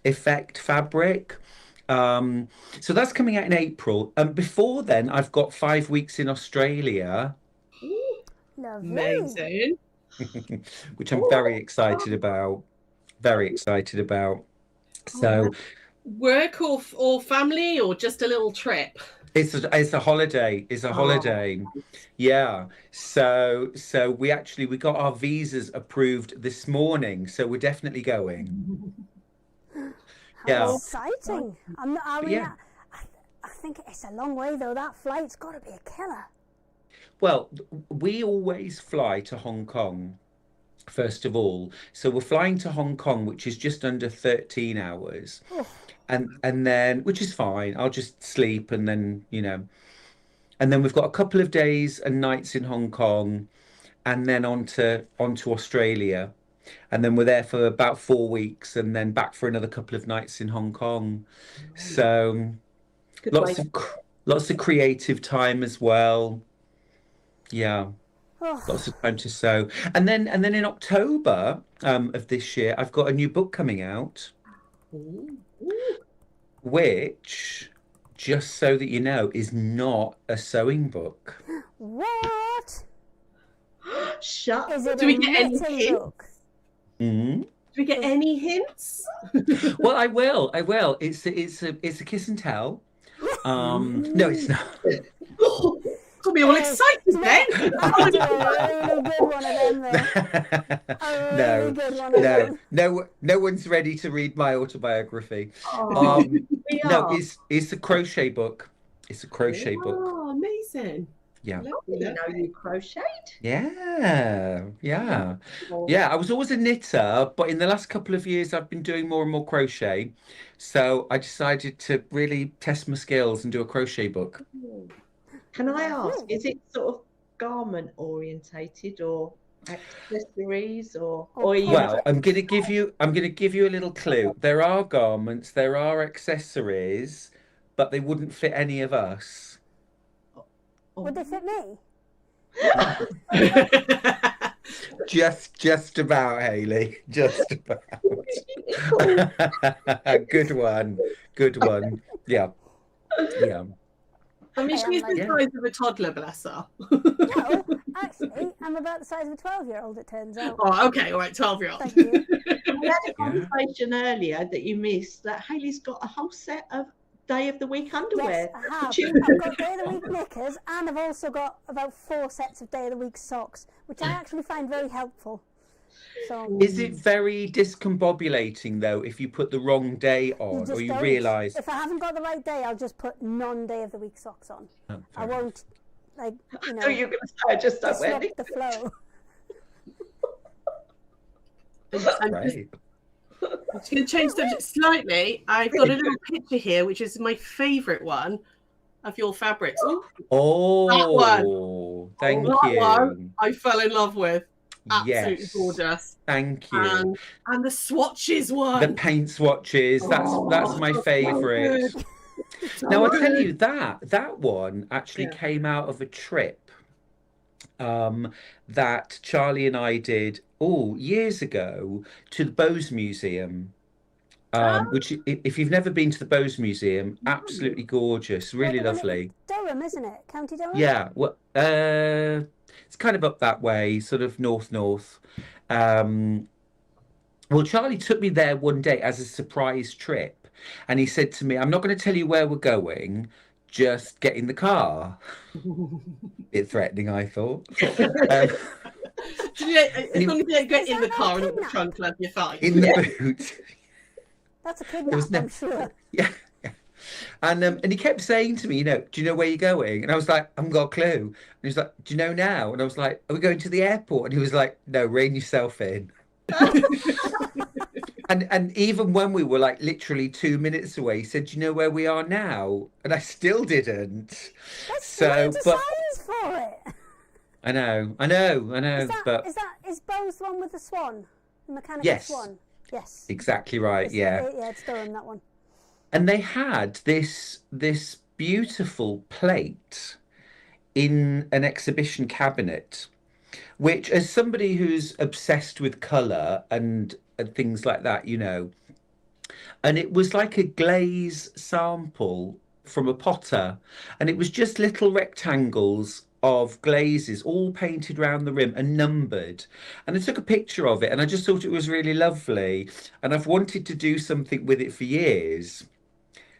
effect fabric. So that's coming out in April. And before then, I've got 5 weeks in Australia, Lovely. Amazing. which I'm very excited about. Very excited about. So Work or family or just a little trip? it's a holiday. It's a Oh. holiday. Yeah. So we got our visas approved this morning. So we're definitely going. How Yeah. exciting. I mean, Yeah. I think it's a long way though. That flight's got to be a killer. Well, we always fly to Hong Kong, first of all. So we're flying to Hong Kong, which is just under 13 hours. Oh. And then, which is fine. I'll just sleep and then, and then we've got a couple of days and nights in Hong Kong and then onto Australia. And then we're there for about 4 weeks and then back for another couple of nights in Hong Kong. So Good way. lots of creative time as well. Yeah. Oh, Lots of time to sew. And then in October of this year, I've got a new book coming out, Ooh. which, just so that you know, is not a sewing book. what? Shut Is it Do a we get any knitting hints? book? Mm. Do we get any hints? Well, I will. It's a kiss and tell. No, it's not. Got me all excited then. That's a really good one of them though. A really good one of them. No one's ready to read my autobiography. Oh, we No, are. it's a crochet book. It's a crochet book. Oh, amazing. Yeah. I didn't know you crocheted. Yeah. I was always a knitter, but in the last couple of years, I've been doing more and more crochet. So I decided to really test my skills and do a crochet book. Can I ask, is it sort of garment orientated or accessories or are you Well, I'm going to give you a little clue. There are garments, there are accessories, but they wouldn't fit any of us. Would they fit me? Just about, Hayley. Just about. Good one. Yeah. I mean, she's the Yeah. size of a toddler, bless her. No, actually, I'm about the size of a 12-year-old, it turns out. Oh, okay, all right, 12-year-old. Thank you. We had a conversation earlier that you missed that Hayley's got a whole set of day of the week underwear. Yes, I have. Children. I've got day of the week knickers and I've also got about 4 sets of day of the week socks, which I actually find very helpful. So Is it very discombobulating though if you put the wrong day on just or you don't. realise? If I haven't got the right day, I'll just put non-day of the week socks on. Oh, I won't, like, you So know, you're going to say I just don't wear disrupt the flow. Great. I'm just going to change subject slightly. I've got a little picture here, which is my favourite one of your fabrics. Oh, Oh, thank That you. one. I fell in love with. Absolutely Yes. gorgeous. Thank you. And the swatches one. The paint swatches, that's my so favourite. good. Now I'll tell you that one actually came out of a trip that Charlie and I did years ago to the Bose Museum. which if you've never been to the Bowes Museum, absolutely gorgeous, really lovely. Durham, isn't it? County Durham? Yeah, well, it's kind of up that way, sort of north. Well, Charlie took me there one day as a surprise trip, and he said to me, "I'm not going to tell you where we're going, just get in the car." Bit threatening, I thought. As long as you don't get in the car and in the trunk, love, you're fine. In the boot. That's a kidnap, I'm sure. Yeah. And he kept saying to me, do you know where you're going? And I was like, I haven't got a clue. And he was like, do you know now? And I was like, are we going to the airport? And he was like, no, rein yourself in. And even when we were like literally 2 minutes away, he said, do you know where we are now? And I still didn't. That's signs for it. I know. Is Bowes the one with the swan? The mechanical swan? Yes. Exactly right, yeah. Yeah, it's Durham, that one. And they had this beautiful plate in an exhibition cabinet, which, as somebody who's obsessed with colour and things like that, and it was like a glaze sample from a potter, and it was just little rectangles of glazes all painted around the rim and numbered, and I took a picture of it and I just thought it was really lovely, and I've wanted to do something with it for years.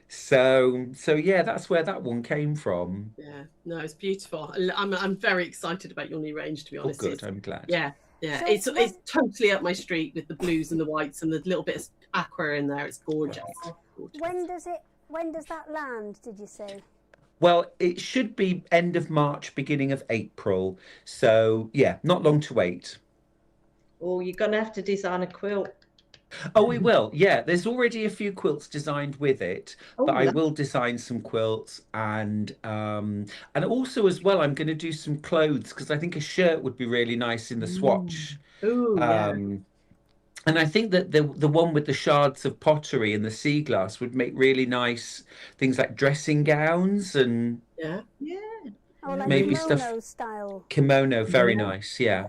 So yeah, that's where that one came from. Yeah, no, it's beautiful. I'm very excited about your new range, to be honest. Oh, good. I'm glad. Yeah. So it's totally up my street with the blues and the whites and the little bit of aqua in there. It's gorgeous. When does that land, did you say? Well, it should be end of March, beginning of April. So yeah, not long to wait. Oh, you're going to have to design a quilt. Oh, we will. Yeah, there's already a few quilts designed with it, but I will design some quilts, and also as well, I'm going to do some clothes, because I think a shirt would be really nice in the swatch. Ooh, yeah. And I think that the one with the shards of pottery and the sea glass would make really nice things like dressing gowns and yeah. Oh, like maybe kimono stuff style. Kimono, very nice, yeah.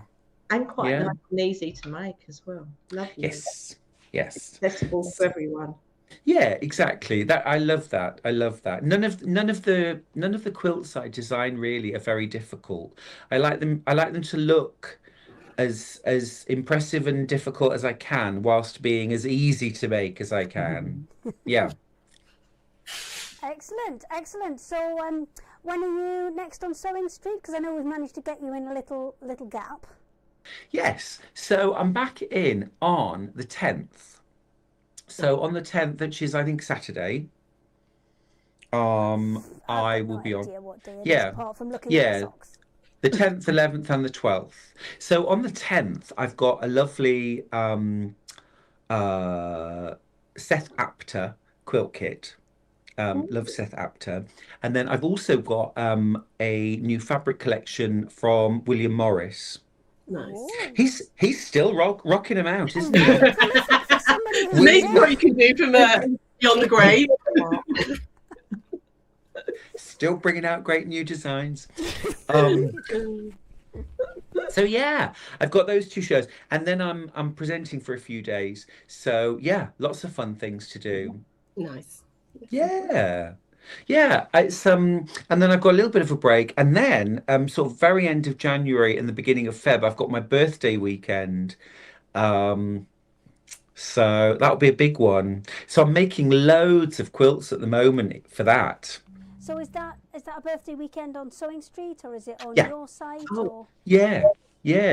And quite nice and easy to make as well. Lovely. Yes. Accessible for everyone. Yeah, exactly. That I love that. None of the quilts I design really are very difficult. I like them to look as impressive and difficult as I can, whilst being as easy to make as I can. Yeah. Excellent. So when are you next on Sewing Street? Because I know we've managed to get you in a little gap. Yes. So I'm back in on the 10th. So on the 10th, which is I think Saturday, I will be on. What day it is, apart from looking at the socks. The 10th, 11th, and the 12th. So on the 10th, I've got a lovely Seth Apter quilt kit. Love Seth Apter. And then I've also got a new fabric collection from William Morris. Nice. He's still rocking them out, isn't he? Amazing what you can do from beyond the grave. Still bringing out great new designs. So yeah, I've got those two shows, and then I'm presenting for a few days. So yeah, lots of fun things to do. Nice. Yeah. It's and then I've got a little bit of a break, and then sort of very end of January and the beginning of Feb, I've got my birthday weekend. So that'll be a big one. So I'm making loads of quilts at the moment for that. So is that a birthday weekend on Sewing Street, or is it on your site? Or? Yeah.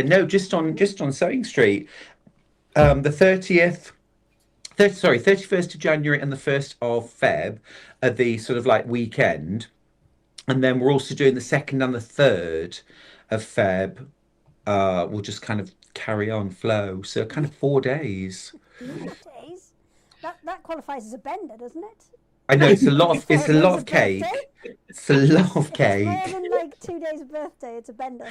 No, just on Sewing Street. The 31st of January and the 1st of Feb are the sort of like weekend, and then we're also doing the 2nd and the 3rd of Feb. We'll just kind of carry on flow. So kind of 4 days. 4 days. That qualifies as a bender, doesn't it? I know it's a lot of cake. It's a lot of cake. It's more than like 2 days of birthday. It's a bender.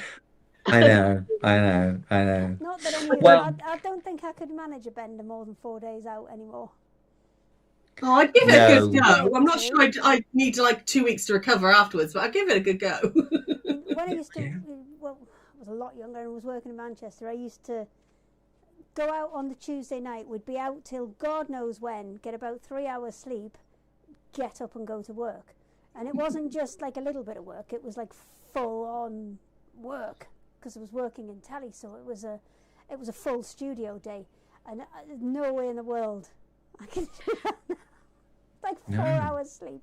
I know. Not that I don't think I could manage a bender more than 4 days out anymore. Oh, I'd give it a good go. I'm not sure I'd need like 2 weeks to recover afterwards, but I'd give it a good go. When I used to, I was a lot younger and was working in Manchester, I used to go out on the Tuesday night, we'd be out till God knows when, get about 3 hours sleep, get up and go to work. And it wasn't just like a little bit of work, it was like full on work, because I was working in telly, so it was a full studio day, and no way in the world I can do that. Like 4 hours sleep.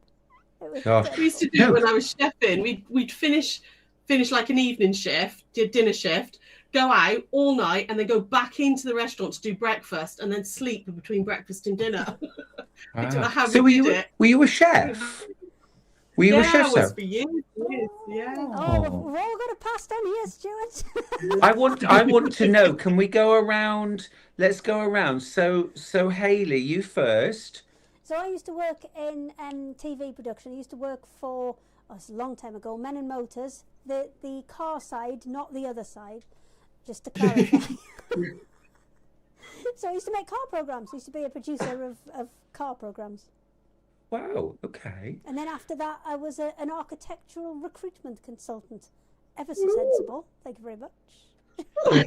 It was Gosh. We used to do it when I was chefing. We'd finish like an evening shift, dinner shift, go out all night, and then go back into the restaurant to do breakfast, and then sleep between breakfast and dinner. I don't know how So we did it. were you a chef? Were you a chef? I was for years. Yeah. Oh, we've all got a past on here, Stuart. I want to know. Can we go around? Let's go around. So Hayley, you first. So I used to work in TV production. I used to work for, it's a long time ago, Men and Motors, the car side, not the other side, just to clarify. So I used to make car programs. I used to be a producer of car programs. Wow. Okay. And then after that, I was an architectural recruitment consultant. Ever so sensible. Thank you very much. Wow.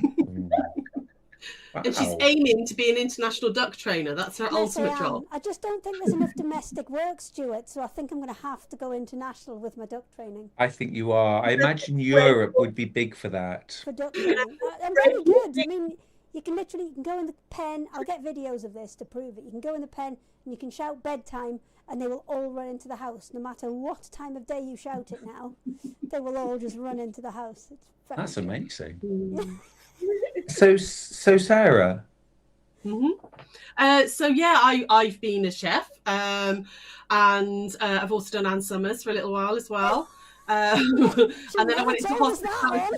And she's aiming to be an international duck trainer. That's her ultimate job. I just don't think there's enough domestic work, Stuart, so I think I'm going to have to go international with my duck training. I think you are. I imagine Europe would be big for that. For duck training. I'm pretty good. I mean, you can go in the pen. I'll get videos of this to prove it. You can go in the pen and you can shout bedtime, and they will all run into the house. No matter what time of day you shout it now, they will all just run into the house. That's amazing. So Sarah. Mm-hmm. So yeah, I've been a chef, and I've also done Ann Summers for a little while as well. And then I went into hospitality.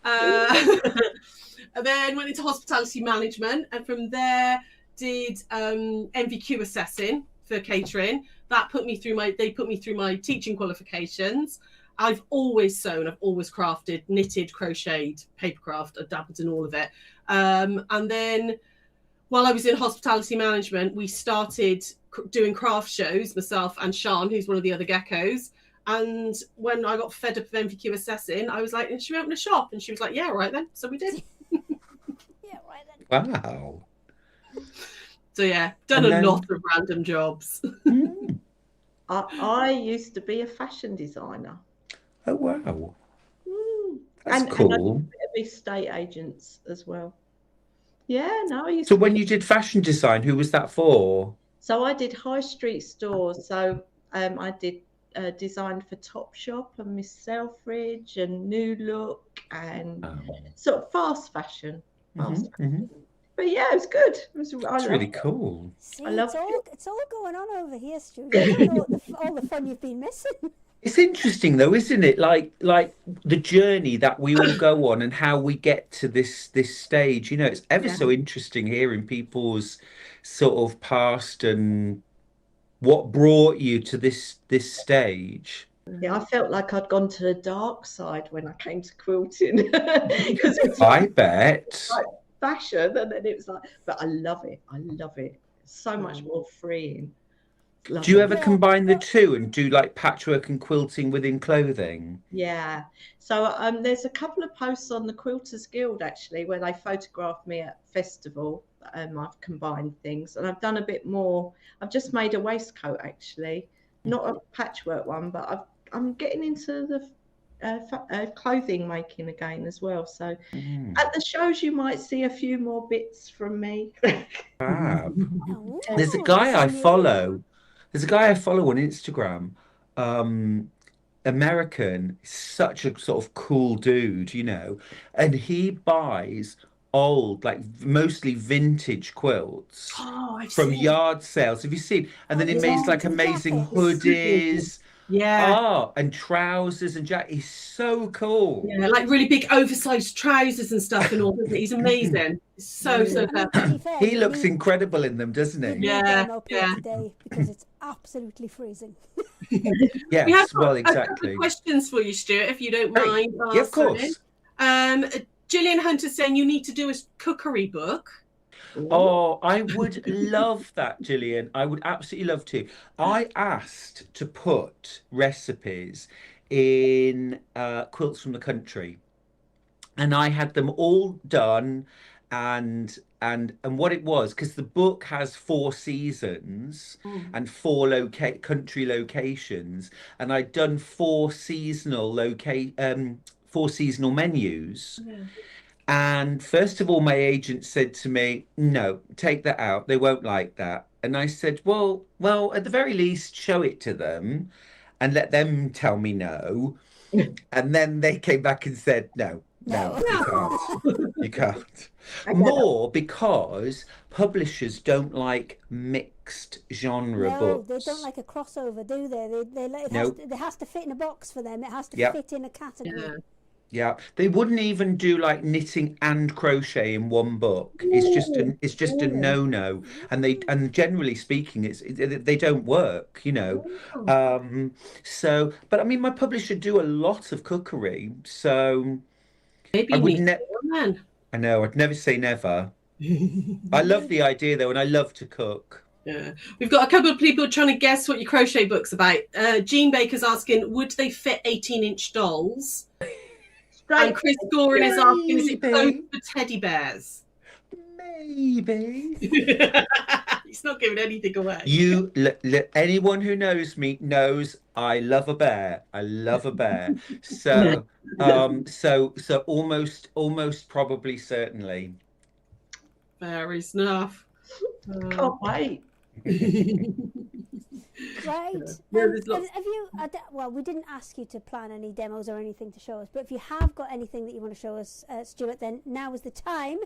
And then went into hospitality management, and from there did NVQ assessing for catering. That put me through my teaching qualifications. I've always sewn, I've always crafted, knitted, crocheted, papercraft, I've dabbled in all of it. And then while I was in hospitality management, we started doing craft shows, myself and Sean, who's one of the other geckos. And when I got fed up of NVQ assessing, I was like, should we open a shop? And she was like, yeah, right then. So we did. Yeah, right then. Wow. So yeah, done a lot of random jobs. I used to be a fashion designer. Oh wow. That's And cool. I did a bit of estate agents as well. Yeah, no, I used So when you did fashion design, who was that for? So I did high street stores. So I did design for Topshop and Miss Selfridge and New Look and sort of fast fashion. But yeah, it was good. It's really cool. See, I love it's all going on over here, Stuart. I don't know all the fun you've been missing. It's interesting though, isn't it? Like the journey that we all go on and how we get to this stage. You know, it's ever so interesting hearing people's sort of past and what brought you to this stage. Yeah, I felt like I'd gone to the dark side when I came to quilting. Because it's I bet. like fashion, and then it was like, but I love it. It's so much more freeing. Do you ever combine the two and do like patchwork and quilting within clothing? Yeah. So there's a couple of posts on the Quilters Guild actually where they photographed me at festival. I've combined things, and I've done a bit more. I've just made a waistcoat actually, not a patchwork one, but I'm getting into the clothing making again as well. So at the shows you might see a few more bits from me. Fab. There's a guy I follow. There's a guy I follow on Instagram, American, such a sort of cool dude, you know, and he buys old, like mostly vintage quilts from yard sales. Have you seen? And then he makes like amazing hoodies. Yeah. And trousers and jacket. He's so cool. Yeah, like really big oversized trousers and stuff and all, isn't he? He's amazing. He's so clever. He looks incredible in them, doesn't he? Yeah. Today because it's absolutely freezing. Yes, well, exactly. A couple of questions for you, Stuart, if you don't mind. Yeah, of course. Gillian Hunter saying you need to do a cookery book. Oh, I would love that, Gillian. I would absolutely love to. I asked to put recipes in Quilts from the Country, and I had them all done and what it was, because the book has 4 seasons and 4 country locations, and I'd done 4 seasonal menus. Yeah. And first of all, my agent said to me, "No, take that out. They won't like that." And I said, "Well, at the very least, show it to them and let them tell me no." And then they came back and said, "No, you can't. You can't." More because publishers don't like mixed genre No, books. they don't like a crossover, do they? It has to fit in a box for them. It has to fit in a category. Yeah. Yeah, they wouldn't even do like knitting and crochet in one book. It's just a no-no, and generally speaking, they don't work, So, but I mean, my publisher do a lot of cookery, so Maybe I you would need never. man. I know, I'd never say never. I love the idea though, and I love to cook. Yeah, we've got a couple of people trying to guess what your crochet book's about. Jean Baker's asking, would they fit 18-inch dolls? And Chris Gorin is asking, is it clothes for teddy bears? Maybe. He's not giving anything away. Anyone who knows me knows I love a bear. I love a bear. So, so almost probably certainly. Fair enough. Can't wait. Right. Have you? Well, we didn't ask you to plan any demos or anything to show us, but if you have got anything that you want to show us, Stuart, then now is the time.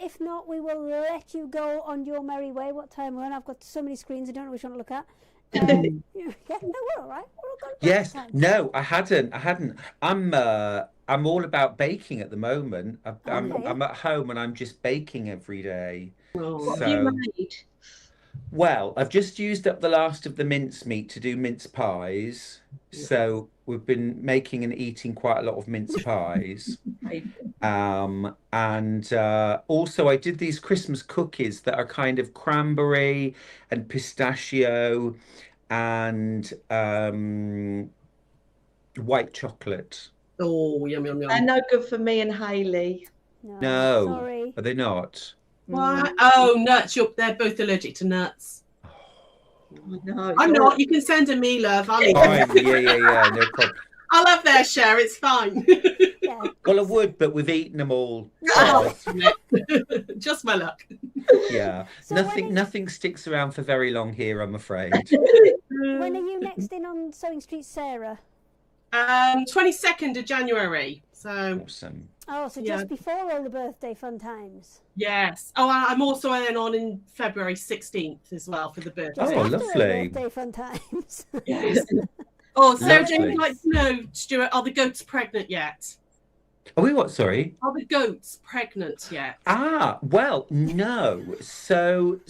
If not, we will let you go on your merry way. What time we're on? I've got so many screens. I don't know which one to look at. Yeah, no, we're all right. We're all good. Yes. No, I hadn't. I'm all about baking at the moment. I'm at home and I'm just baking every day. What have you made? Well, I've just used up the last of the mincemeat to do mince pies. So we've been making and eating quite a lot of mince pies. And also I did these Christmas cookies that are kind of cranberry and pistachio and white chocolate. Oh, yum, yum, yum. They're no good for me and Hayley. No. Sorry. Are they not? What? Oh, nuts. They're both allergic to nuts. No, I'm not. You can send them me, love. Fine. Yeah. No problem. I'll have their share. It's fine. Yeah. Well, I would, but we've eaten them all. Just my luck. Yeah. So Nothing sticks around for very long here, I'm afraid. When are you next in on Sewing Street, Sarah? 22nd of January. So Awesome. Oh, so just before all the birthday fun times. yes. Oh, I'm also then on in February 16th as well for the birthday. Oh, After lovely. Birthday fun times. Yes. Oh, Sarah Jane Lovely. would like to know, Stuart, are the goats pregnant yet? Are we what? Sorry. Are the goats pregnant yet? Well, no. So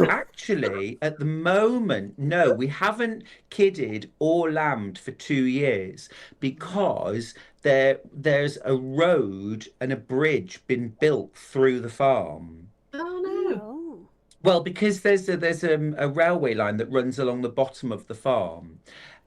actually, at the moment, no, we haven't kidded or lambed for 2 years because there's a road and a bridge been built through the farm. Oh no. Oh. Well, because there's a railway line that runs along the bottom of the farm.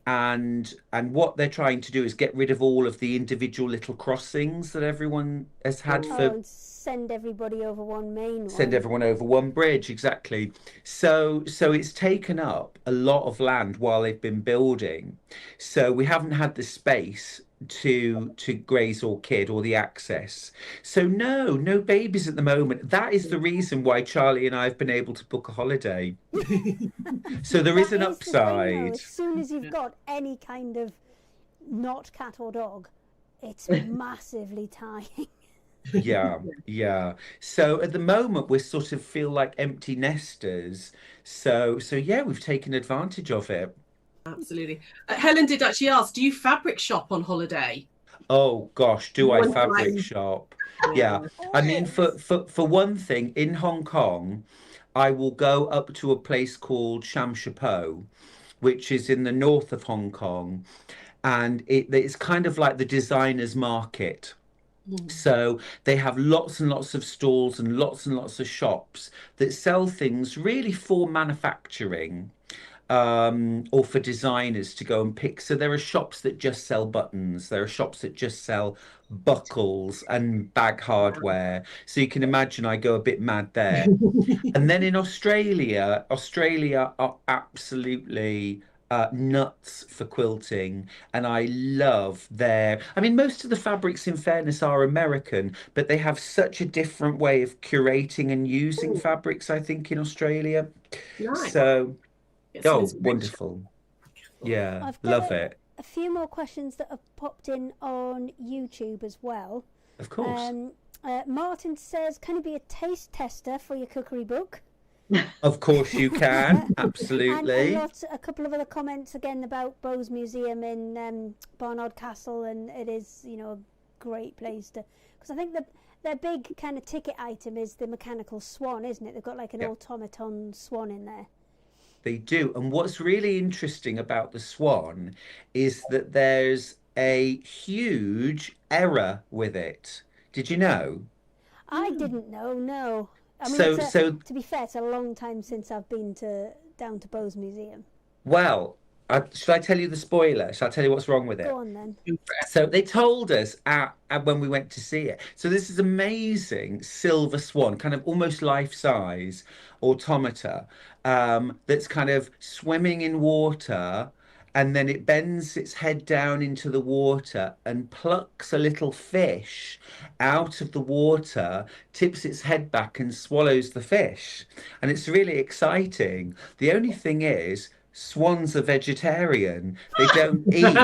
And what they're trying to do is get rid of all of the individual little crossings that everyone has had And send everybody over one main one. send everyone over one bridge, exactly. So it's taken up a lot of land while they've been building. So we haven't had the space to graze or kid or the access. So no babies at the moment. That is the reason why Charlie and I have been able to book a holiday. So there is an That the thing, though. upside. As soon as you've got any kind of not cat or dog, it's massively tying. Yeah. So at the moment we sort of feel like empty nesters. So yeah, we've taken advantage of it. Absolutely. Helen did actually ask, do you fabric shop on holiday? Oh gosh, do I One fabric time. shop? Yeah. I mean, for one thing, in Hong Kong, I will go up to a place called Sham Shui Po, which is in the north of Hong Kong, and it's kind of like the designers market. So they have lots and lots of stalls and lots of shops that sell things really for manufacturing. or for designers to go and pick. So there are shops that just sell buttons. There are shops that just sell buckles and bag hardware. So you can imagine I go a bit mad there. And then in Australia are absolutely nuts for quilting, and I love I mean, most of the fabrics, in fairness, are American, but they have such a different way of curating and using fabrics, I think, in Australia. Nice. So, Get some oh, inspiration. wonderful. Yeah, I've got love it. a few more questions that have popped in on YouTube as well. Of course. Martin says, can you be a taste tester for your cookery book? Of course you can. And Absolutely. a couple of other comments again about Bowes Museum in Barnard Castle, and it is, you know, a great place to, because I think their big kind of ticket item is the mechanical swan, isn't it? They've got like an automaton swan in there. They do. And what's really interesting about the swan is that there's a huge error with it. Did you know? I didn't know, no. I mean, So to be fair, it's a long time since I've been down to Bowes Museum. well, should I tell you the spoiler? Shall I tell you what's wrong with it? Go on then. So they told us when we went to see it. So this is amazing silver swan, kind of almost life-size automata, that's kind of swimming in water, and then it bends its head down into the water and plucks a little fish out of the water, tips its head back and swallows the fish. And it's really exciting. The only thing is, swans are vegetarian. They don't eat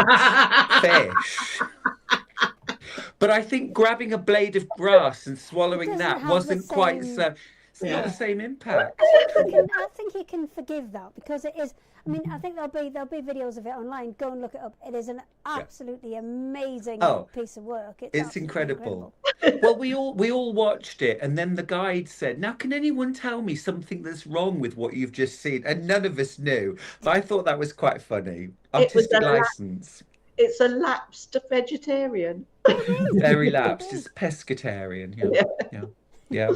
fish. But I think grabbing a blade of grass and swallowing that wasn't quite so. It's not the same impact. I think you can forgive that, because it is. I mean, I think there'll be videos of it online. Go and look it up. It is an absolutely amazing piece of work. It's incredible. Well, we all watched it, and then the guide said, "Now, can anyone tell me something that's wrong with what you've just seen?" And none of us knew. But I thought that was quite funny. Artistic license. It's a lapsed vegetarian. Very lapsed. It's pescatarian. Yeah.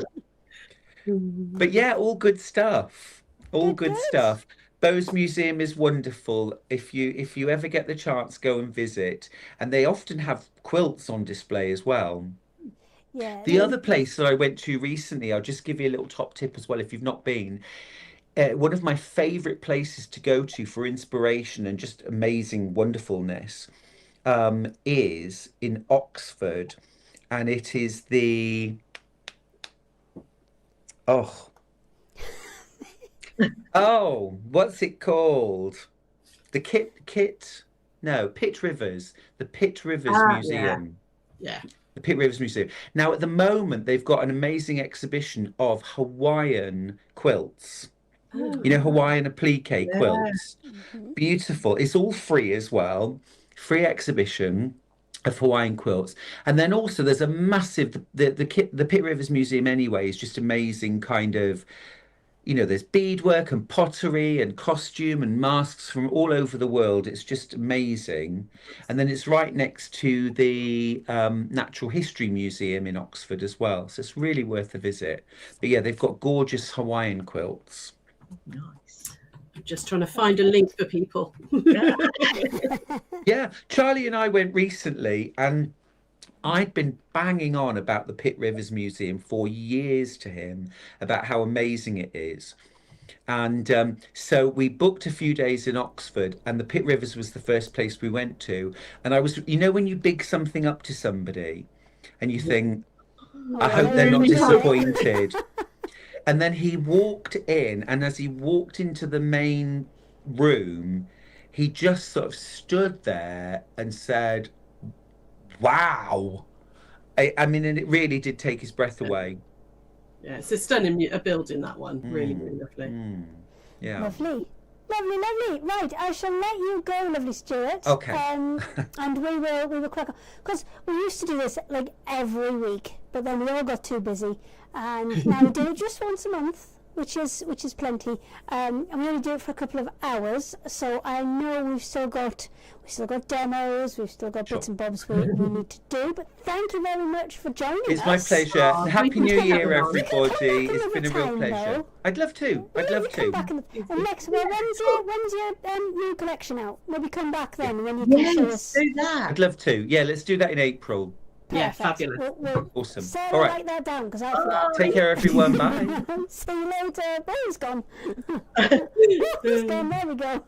But yeah, all good stuff. All good stuff. Bowes Museum is wonderful. If you ever get the chance, go and visit. And they often have quilts on display as well. Yeah. The other place that I went to recently, I'll just give you a little top tip as well if you've not been. One of my favourite places to go to for inspiration and just amazing wonderfulness is in Oxford, and it is the what's it called? The Pitt Rivers. The Pitt Rivers Museum. Yeah. The Pitt Rivers Museum. Now, at the moment, they've got an amazing exhibition of Hawaiian quilts. You know, Hawaiian applique quilts. Beautiful. It's all free as well. Free exhibition of Hawaiian quilts. And then also there's a massive, the Pitt Rivers Museum anyway is just amazing kind of, you know, there's beadwork and pottery and costume and masks from all over the world. It's just amazing. And then it's right next to the Natural History Museum in Oxford as well. So it's really worth a visit. But yeah, they've got gorgeous Hawaiian quilts. Nice. I'm just trying to find a link for people. Yeah, Charlie and I went recently, and I'd been banging on about the Pitt Rivers Museum for years to him about how amazing it is. And so we booked a few days in Oxford, and the Pitt Rivers was the first place we went to. And I was, you know, when you big something up to somebody and you think, I hope they're not disappointed. And then he walked in, and as he walked into the main room, he just sort of stood there and said, wow. I mean, and it really did take his breath away. Yeah, it's a stunning building, that one. Really, really lovely. Yeah. Lovely. Right, I shall let you go, lovely Stuart. Okay. And we will crack on, because we used to do this like every week, but then we all got too busy, and now we do it just once a month. which is plenty. And we only do it for a couple of hours, so I know we've still got demos, we've still got bits and bobs we need to do. But thank you very much for joining us. It's my pleasure. Happy New Year, everybody. It's been a real time, pleasure. though. I'd love to. I'd love Come to. back and next, when's your new collection out? Maybe come back then when you can show us. do that. I'd love to. Yeah, let's do that in April. Yeah, Perfect. fabulous. We'll Awesome. Sarah, All right. write that down because I forgot. Take care, everyone. Bye. See you later. Oh, he's gone. He's gone. There we go.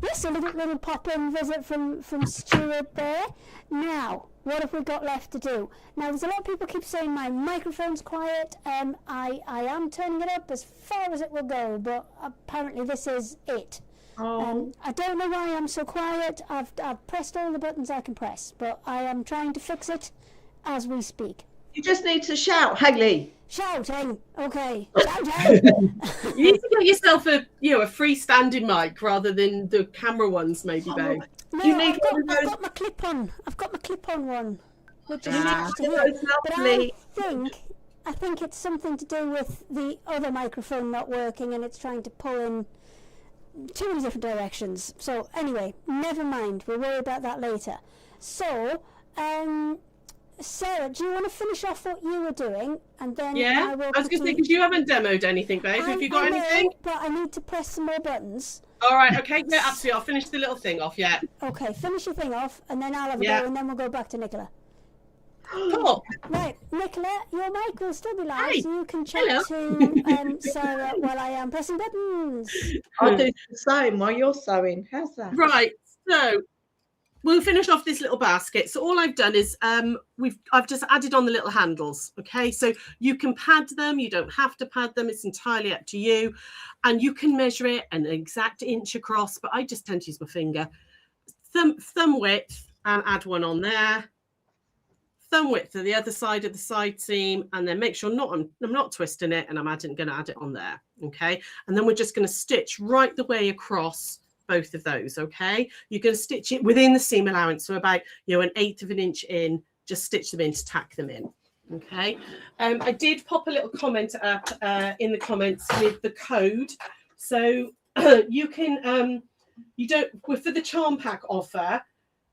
Yes, a little pop-in visit from Stuart there. Now, what have we got left to do? Now, there's a lot of people keep saying my microphone's quiet. I am turning it up as far as it will go, but apparently this is it. I don't know why I'm so quiet. I've pressed all the buttons I can press, but I am trying to fix it as we speak. You just need to shout, Hayley. Shouting, okay, shouting. You need to get yourself a freestanding mic rather than the camera ones, maybe, babe. No, You need I've one of got my clip-on. I've got my clip-on one, which is Ah, attached to here. that's But lovely. I think it's something to do with the other microphone not working, and it's trying to pull in too many different directions. So anyway, never mind. We'll worry about that later. So, Sarah, do you want to finish off what you were doing, and then Yeah, I will I was going to say, because you haven't demoed anything, babe. Have you got I know, anything? but I need to press some more buttons. All right, okay, yeah, absolutely. I'll finish the little thing off, yeah. Okay, finish your thing off, and then I'll have a Yeah. go, and then we'll go back to Nicola. Cool. Right, Nicola, your mic will still be live, Hi. so you can chat to Sarah while I am pressing buttons. I'll do the same while you're sewing. How's that? Right, so we'll finish off this little basket. So all I've done is I've just added on the little handles. Okay, so you can pad them, you don't have to pad them, it's entirely up to you, and you can measure it an exact inch across, but I just tend to use my finger. Thumb width, and add one on there. Thumb width to the other side of the side seam, and then make sure I'm not twisting it, and I'm going to add it on there. Okay, and then we're just going to stitch right the way across both of those. Okay, you're going to stitch it within the seam allowance, so about 1/8 of an inch in. Just stitch them in to tack them in. Okay, I did pop a little comment up in the comments with the code, so you can for the Charm Pack offer.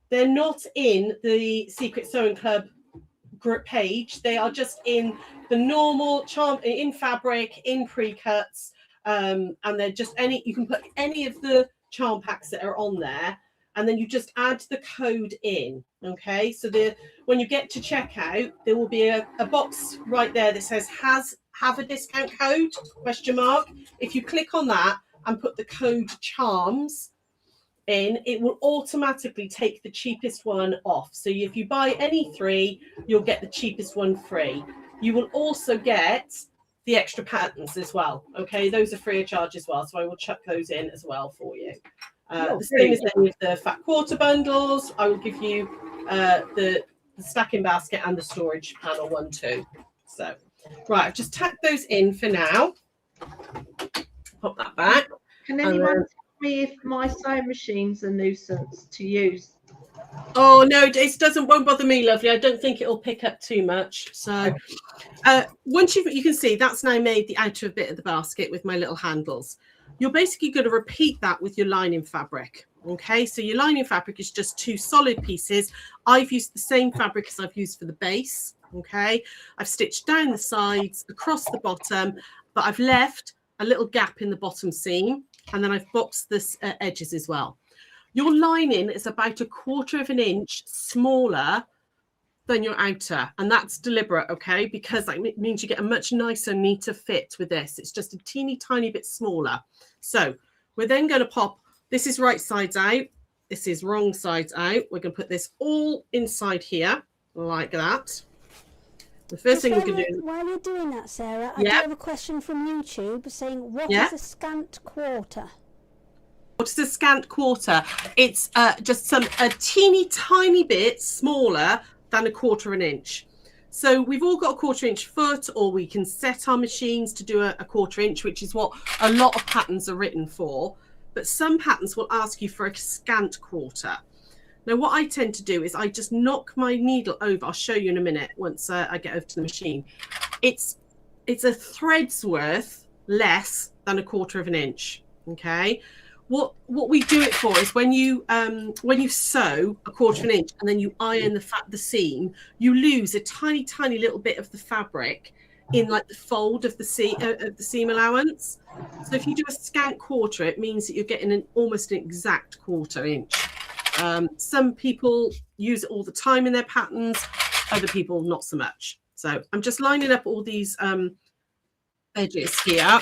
They're not in the Secret Sewing Club group page. They are just in the normal charm, in fabric, in pre-cuts, and they're just you can put any of the charm packs that are on there, and then you just add the code in. Okay, so when you get to checkout, there will be a box right there that says have a discount code ? If you click on that and put the code CHARMS in, it will automatically take the cheapest one off. So if you buy any 3, you'll get the cheapest one free. You will also get the extra patterns as well. Okay, those are free of charge as well, so I will chuck those in as well for you. The same as any of the fat quarter bundles. I will give you the stacking basket and the storage panel one too. So right, I've just tacked those in for now. Pop that back. Can anyone tell me if my sewing machine's a nuisance to use? Oh no, it won't bother me, lovely. I don't think it'll pick up too much. So once you can see that's now made the outer bit of the basket with my little handles. You're basically going to repeat that with your lining fabric. Okay, so your lining fabric is just 2 solid pieces. I've used the same fabric as I've used for the base. Okay, I've stitched down the sides, across the bottom, but I've left a little gap in the bottom seam, and then I've boxed the edges as well. Your lining is about 1/4 of an inch smaller than your outer, and that's deliberate, okay, because that means you get a much nicer, neater fit with this. It's just a teeny tiny bit smaller. So we're then going to pop, this is right sides out, this is wrong sides out. We're going to put this all inside here like that. The first thing we can do. While you're doing that, Sarah, I do have a question from YouTube saying, what is a scant quarter? What is a scant quarter? It's just a teeny tiny bit smaller than 1/4 of an inch. So we've all got a 1/4 inch foot, or we can set our machines to do a 1/4 inch, which is what a lot of patterns are written for. But some patterns will ask you for a scant quarter. Now, what I tend to do is I just knock my needle over. I'll show you in a minute once I get over to the machine. It's it's a thread's worth less than 1/4 of an inch. Okay. What we do it for is when you sew 1/4 of an inch and then you iron the seam, you lose a tiny little bit of the fabric in like the fold of the seam allowance. So if you do a scant 1/4, it means that you're getting almost an exact 1/4 inch. Some people use it all the time in their patterns, other people not so much. So I'm just lining up all these edges here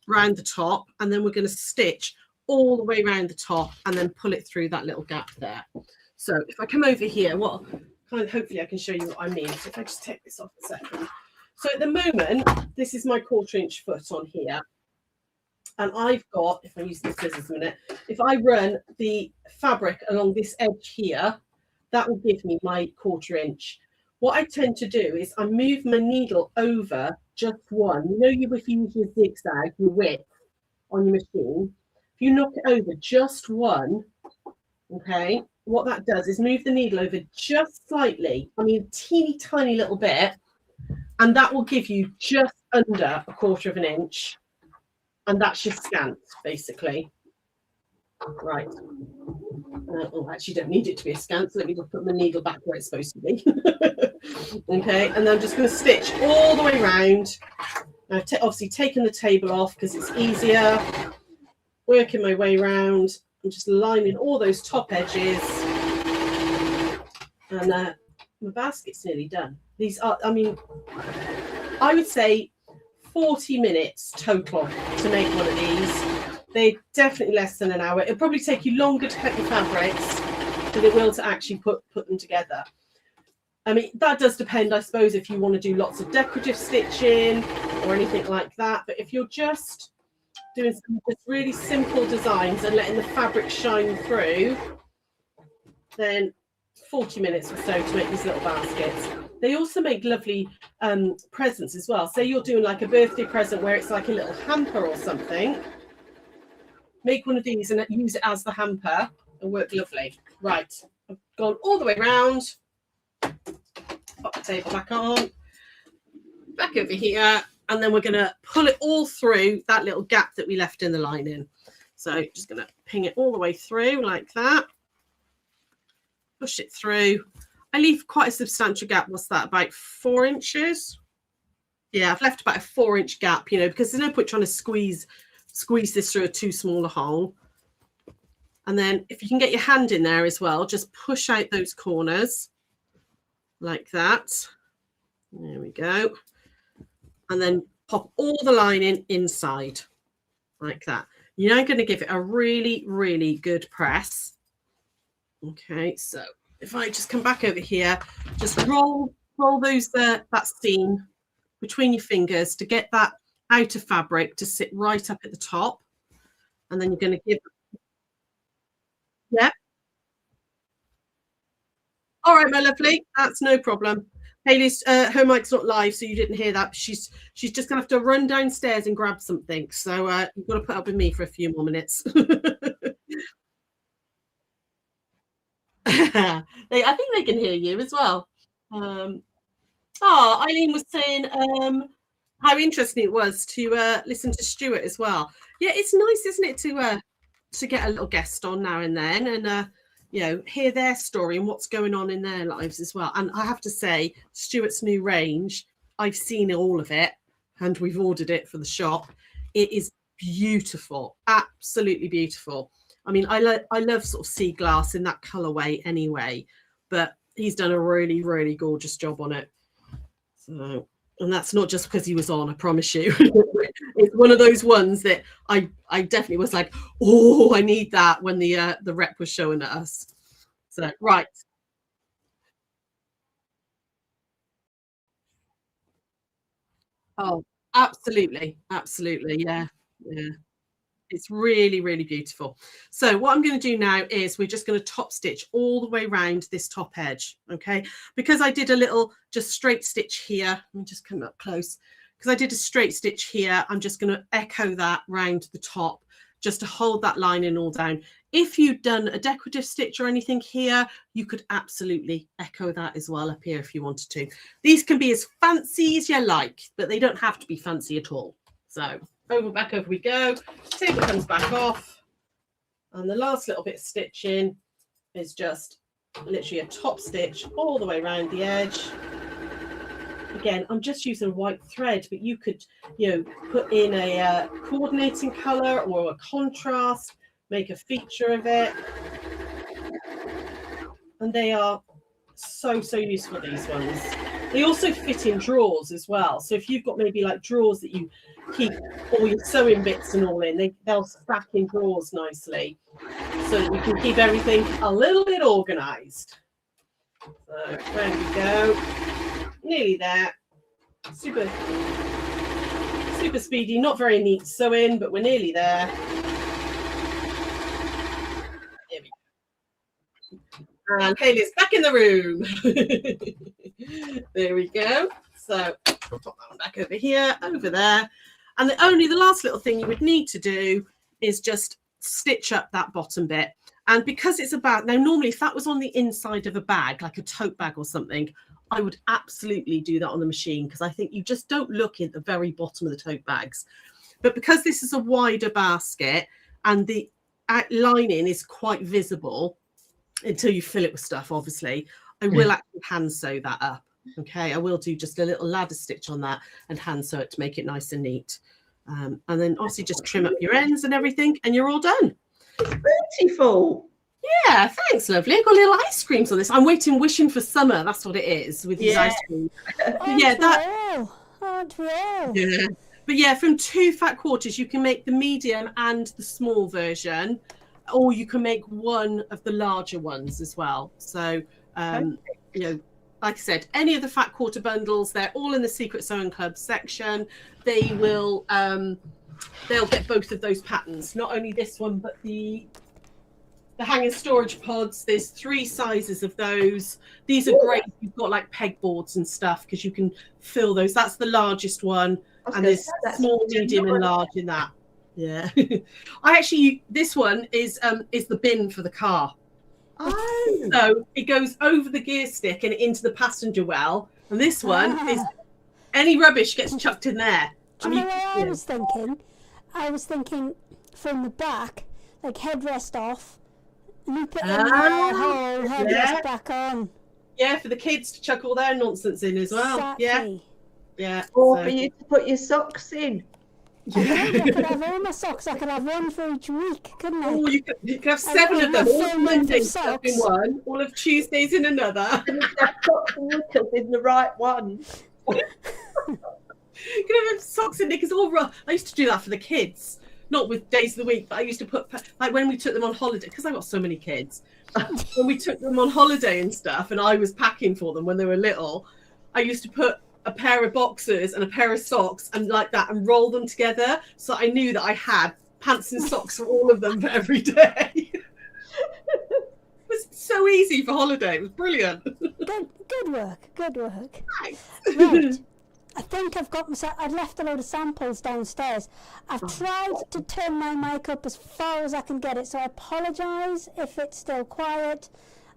around the top, and then we're going to stitch all the way around the top and then pull it through that little gap there. So if I come over here, hopefully I can show you what I mean. So if I just take this off a second. So at the moment, this is my 1/4 inch foot on here. And I've got, if I use the scissors a minute, if I run the fabric along this edge here, that will give me my 1/4 inch. What I tend to do is I move my needle over just one. You know, if you use your zigzag, your width on your machine, if you knock it over just one, okay, what that does is move the needle over just slightly, I mean, a teeny tiny little bit, and that will give you just under 1/4 of an inch. And that's your scant, basically. Right. Actually, don't need it to be a scant, so let me just put my needle back where it's supposed to be. Okay, and then I'm just going to stitch all the way around. I've obviously taken the table off because it's easier. Working my way around. I'm just lining all those top edges. And my basket's nearly done. These are, I mean, I would say 40 minutes total to make one of these. They're definitely less than an hour. It'll probably take you longer to cut your fabrics than it will to actually put them together. I mean, that does depend, I suppose, if you want to do lots of decorative stitching or anything like that. But if you're just doing some just really simple designs and letting the fabric shine through, then 40 minutes or so to make these little baskets. They also make lovely presents as well. Say you're doing like a birthday present where it's like a little hamper or something. Make one of these and use it as the hamper and work lovely. Right, I've gone all the way around. Pop the table back on. Back over here. And then we're going to pull it all through that little gap that we left in the lining. So just going to ping it all the way through like that. Push it through. I leave quite a substantial gap. What's that, about 4 inches? Yeah, I've left about a 4-inch gap, you know, because there's no point trying to squeeze this through a too small a hole. And then if you can get your hand in there as well, just push out those corners like that. There we go. And then pop all the lining inside like that. You're now going to give it a really, really good press. Okay, so if I just come back over here, just roll those that seam between your fingers to get that outer fabric to sit right up at the top. And then you're going to give, yeah. All right, my lovely, that's no problem. Hayley's her mic's not live, so you didn't hear that. She's just gonna have to run downstairs and grab something. So you've got to put up with me for a few more minutes. I think they can hear you as well. Eileen was saying how interesting it was to listen to Stuart as well. Yeah, it's nice, isn't it, to get a little guest on now and then and you know, hear their story and what's going on in their lives as well. And I have to say, Stuart's new range, I've seen all of it and we've ordered it for the shop. It is beautiful, absolutely beautiful. I mean, I love sort of sea glass in that colorway anyway, but he's done a really, really gorgeous job on it. So, and that's not just because he was on, I promise you. It's one of those ones that I definitely was like, oh, I need that when the rep was showing at us. So, right. Oh, absolutely. Absolutely. Yeah. Yeah. It's really, really beautiful. So what I'm going to do now is we're just going to top stitch all the way around this top edge. Okay. Because I did a little just straight stitch here. Let me just come up close. Because I did a straight stitch here. I'm just going to echo that round the top just to hold that line in all down. If you've done a decorative stitch or anything here, you could absolutely echo that as well up here if you wanted to. These can be as fancy as you like, but they don't have to be fancy at all. So back over we go. Table comes back off. And the last little bit of stitching is just literally a top stitch all the way around the edge. Again, I'm just using a white thread, but you could, put in a coordinating colour or a contrast, make a feature of it. And they are so useful, these ones. They also fit in drawers as well. So if you've got maybe like drawers that you keep all your sewing bits and all in, they'll stack in drawers nicely. So that you can keep everything a little bit organised. So there we go. Nearly there. Super speedy, not very neat sewing, but we're nearly there. There we go. And Hayley's back in the room. There we go. So I'll pop that one back over here, over there. And the last little thing you would need to do is just stitch up that bottom bit. And because it's about, now normally if that was on the inside of a bag, like a tote bag or something, I would absolutely do that on the machine, because I think you just don't look at the very bottom of the tote bags. But because this is a wider basket and the lining is quite visible until you fill it with stuff, obviously, I will actually hand sew that up. Okay, I will do just a little ladder stitch on that and hand sew it to make it nice and neat. And then obviously just trim up your ends and everything, and you're all done. It's beautiful. Yeah, thanks, lovely. I've got little ice creams on this. I'm wishing for summer. That's what it is with these ice creams. Aren't we all? Yeah. But yeah, from 2 fat quarters, you can make the medium and the small version, or you can make one of the larger ones as well. So, like I said, any of the fat quarter bundles, they're all in the Secret Sewing Club section. They will, they'll get both of those patterns. Not only this one, but the hanging storage pods. There's 3 sizes of those. These are great. You've got like pegboards and stuff, because you can fill those. That's the largest one, and there's small, medium, and large in that. Yeah. This one is the bin for the car. Oh. So it goes over the gear stick and into the passenger well. And this one is any rubbish gets chucked in there. Do you know what I was thinking? I was thinking from the back, like headrest off, loop it in the hole, headrest back on. Yeah, for the kids to chuck all their nonsense in as well. Exactly. Yeah. Or for you to put your socks in. I could have all my socks. I could have one for each week, couldn't I? Oh, you could have 7 of them. All of Mondays stuck in one, all of Tuesdays in another. And you could have socks and knickers in the right one. You could have socks and knickers all right. I used to do that for the kids, not with days of the week, but I used to put, like when we took them on holiday, because I got so many kids. When we took them on holiday and stuff, and I was packing for them when they were little, I used to put a pair of boxers and a pair of socks and like that and roll them together, so I knew that I had pants and socks for all of them for every day. It was so easy for holiday. It was brilliant. Good work. Thanks. Right. I think I've got myself. I've left a load of samples downstairs. I've tried to turn my mic up as far as I can get it, so I apologise if it's still quiet.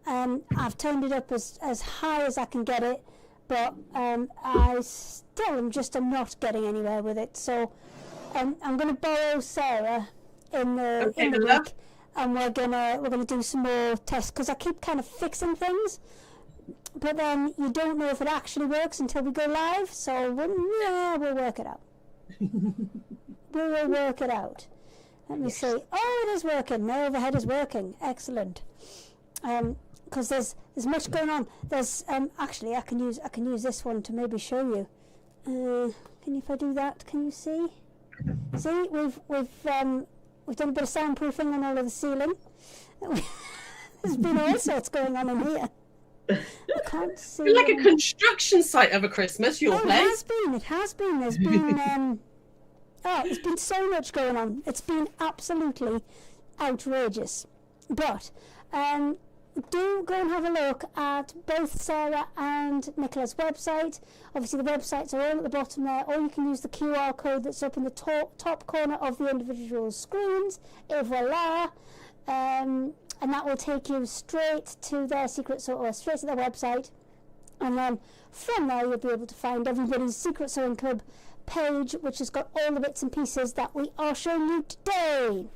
I've turned it up as high as I can get it, but I still am not getting anywhere with it. So I'm going to borrow Sarah in the week, and we're gonna do some more tests, because I keep kind of fixing things, but then you don't know if it actually works until we go live. So we'll work it out. We will work it out. Let me see. Oh, it is working. My overhead is working. Excellent. Because there's much going on. There's actually I can use this one to maybe show you. If I do that, can you see? See, we've done a bit of soundproofing on all of the ceiling. There's been all sorts going on in here. I can't see. It's like a construction site over Christmas, your place. It has been. There's been there's been so much going on. It's been absolutely outrageous. But do go and have a look at both Sarah and Nicola's website. Obviously the websites are all at the bottom there, or you can use the QR code that's up in the top corner of the individual screens. Et voila. and that will take you straight to their straight to their website, and then from there you'll be able to find everybody's Secret Sewing Club page, which has got all the bits and pieces that we are showing you today.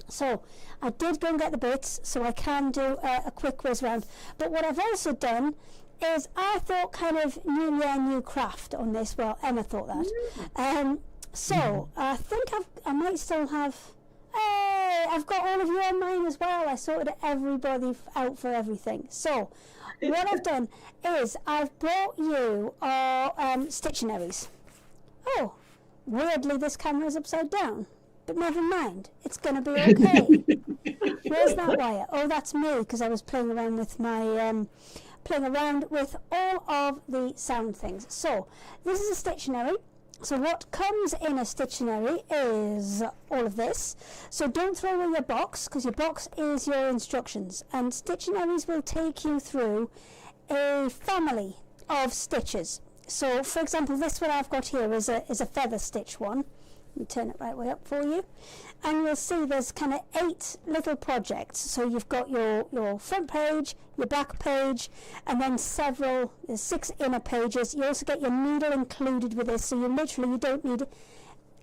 So I did go and get the bits, so I can do a quick whiz round. But what I've also done is I thought kind of new year, new craft on this. Well, Emma thought that. So I think I might still have. Hey, I've got all of you on mine as well. I sorted everybody out for everything. So what I've done is I've brought you our Stittionaries. Oh, weirdly this camera is upside down. But never mind, it's going to be okay. Where's that wire? Oh, that's me, because I was playing around with my all of the sound things. So this is a Stittionary. So what comes in a Stittionary is all of this. So don't throw away your box, because your box is your instructions. And Stittionaries will take you through a family of stitches. So for example, this one I've got here is a feather stitch one. Let me turn it right way up for you, and you'll see there's kind of 8 little projects. So you've got your front page, your back page, and then there's 6 inner pages. You also get your needle included with this, so you don't need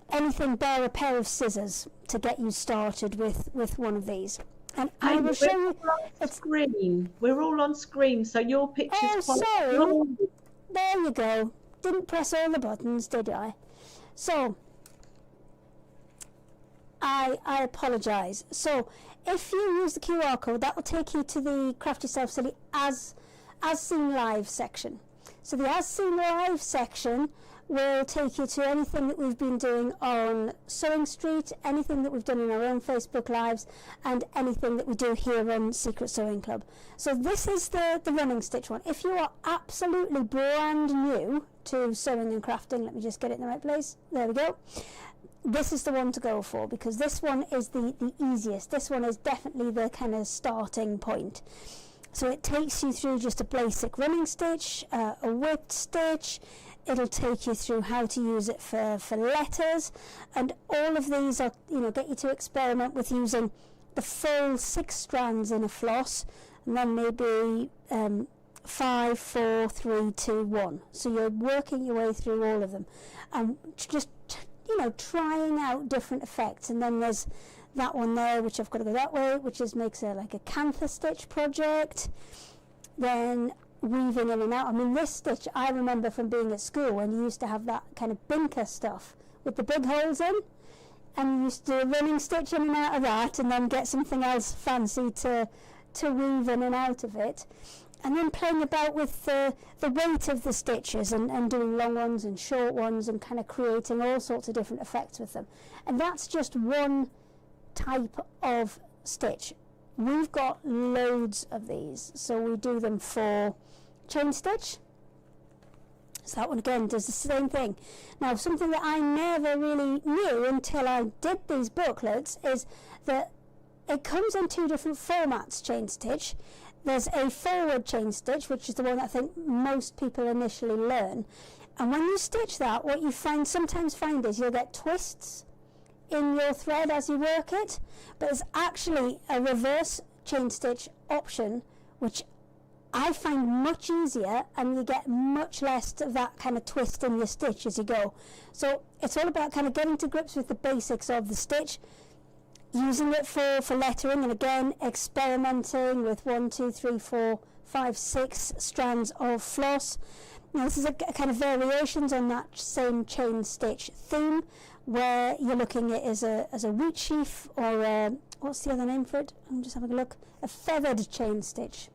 anything but a pair of scissors to get you started with one of these. And I will show you. Screen. We're all on screen, so your picture's sorry. There you go. Didn't press all the buttons, did I? So I apologise. So if you use the QR code, that will take you to the Craft Yourself Silly As Seen Live section. So the As Seen Live section will take you to anything that we've been doing on Sewing Street, anything that we've done in our own Facebook Lives, and anything that we do here on Secret Sewing Club. So this is the running stitch one. If you are absolutely brand new to sewing and crafting, let me just get it in the right place. There we go. This is the one to go for, because this one is the easiest. This one is definitely the kind of starting point. So it takes you through just a basic running stitch, a whipped stitch. It'll take you through how to use it for letters, and all of these are, get you to experiment with using the full 6 strands in a floss, and then maybe 5, 4, 3, 2, 1. So you're working your way through all of them, and just trying out different effects. And then there's that one there, which I've got to go that way, which makes like a cantha stitch project. Then weaving in and out. I mean, this stitch I remember from being at school when you used to have that kind of binker stuff with the big holes in, and you used to do a running stitch in and out of that, and then get something else fancy to weave in and out of it. And then playing about with the weight of the stitches and doing long ones and short ones and kind of creating all sorts of different effects with them. And that's just one type of stitch. We've got loads of these. So we do them for chain stitch. So that one again does the same thing. Now, something that I never really knew until I did these booklets is that it comes in 2 different formats, chain stitch. There's a forward chain stitch, which is the one that I think most people initially learn. And when you stitch that, what you sometimes find is you'll get twists in your thread as you work it, but there's actually a reverse chain stitch option, which I find much easier, and you get much less of that kind of twist in your stitch as you go. So it's all about kind of getting to grips with the basics of the stitch, using it for lettering, and again experimenting with 1, 2, 3, 4, 5, 6 strands of floss. Now this is a kind of variations on that same chain stitch theme, where you're looking at it as a wheat sheaf, or what's the other name for it? I'm just having a look. A feathered chain stitch.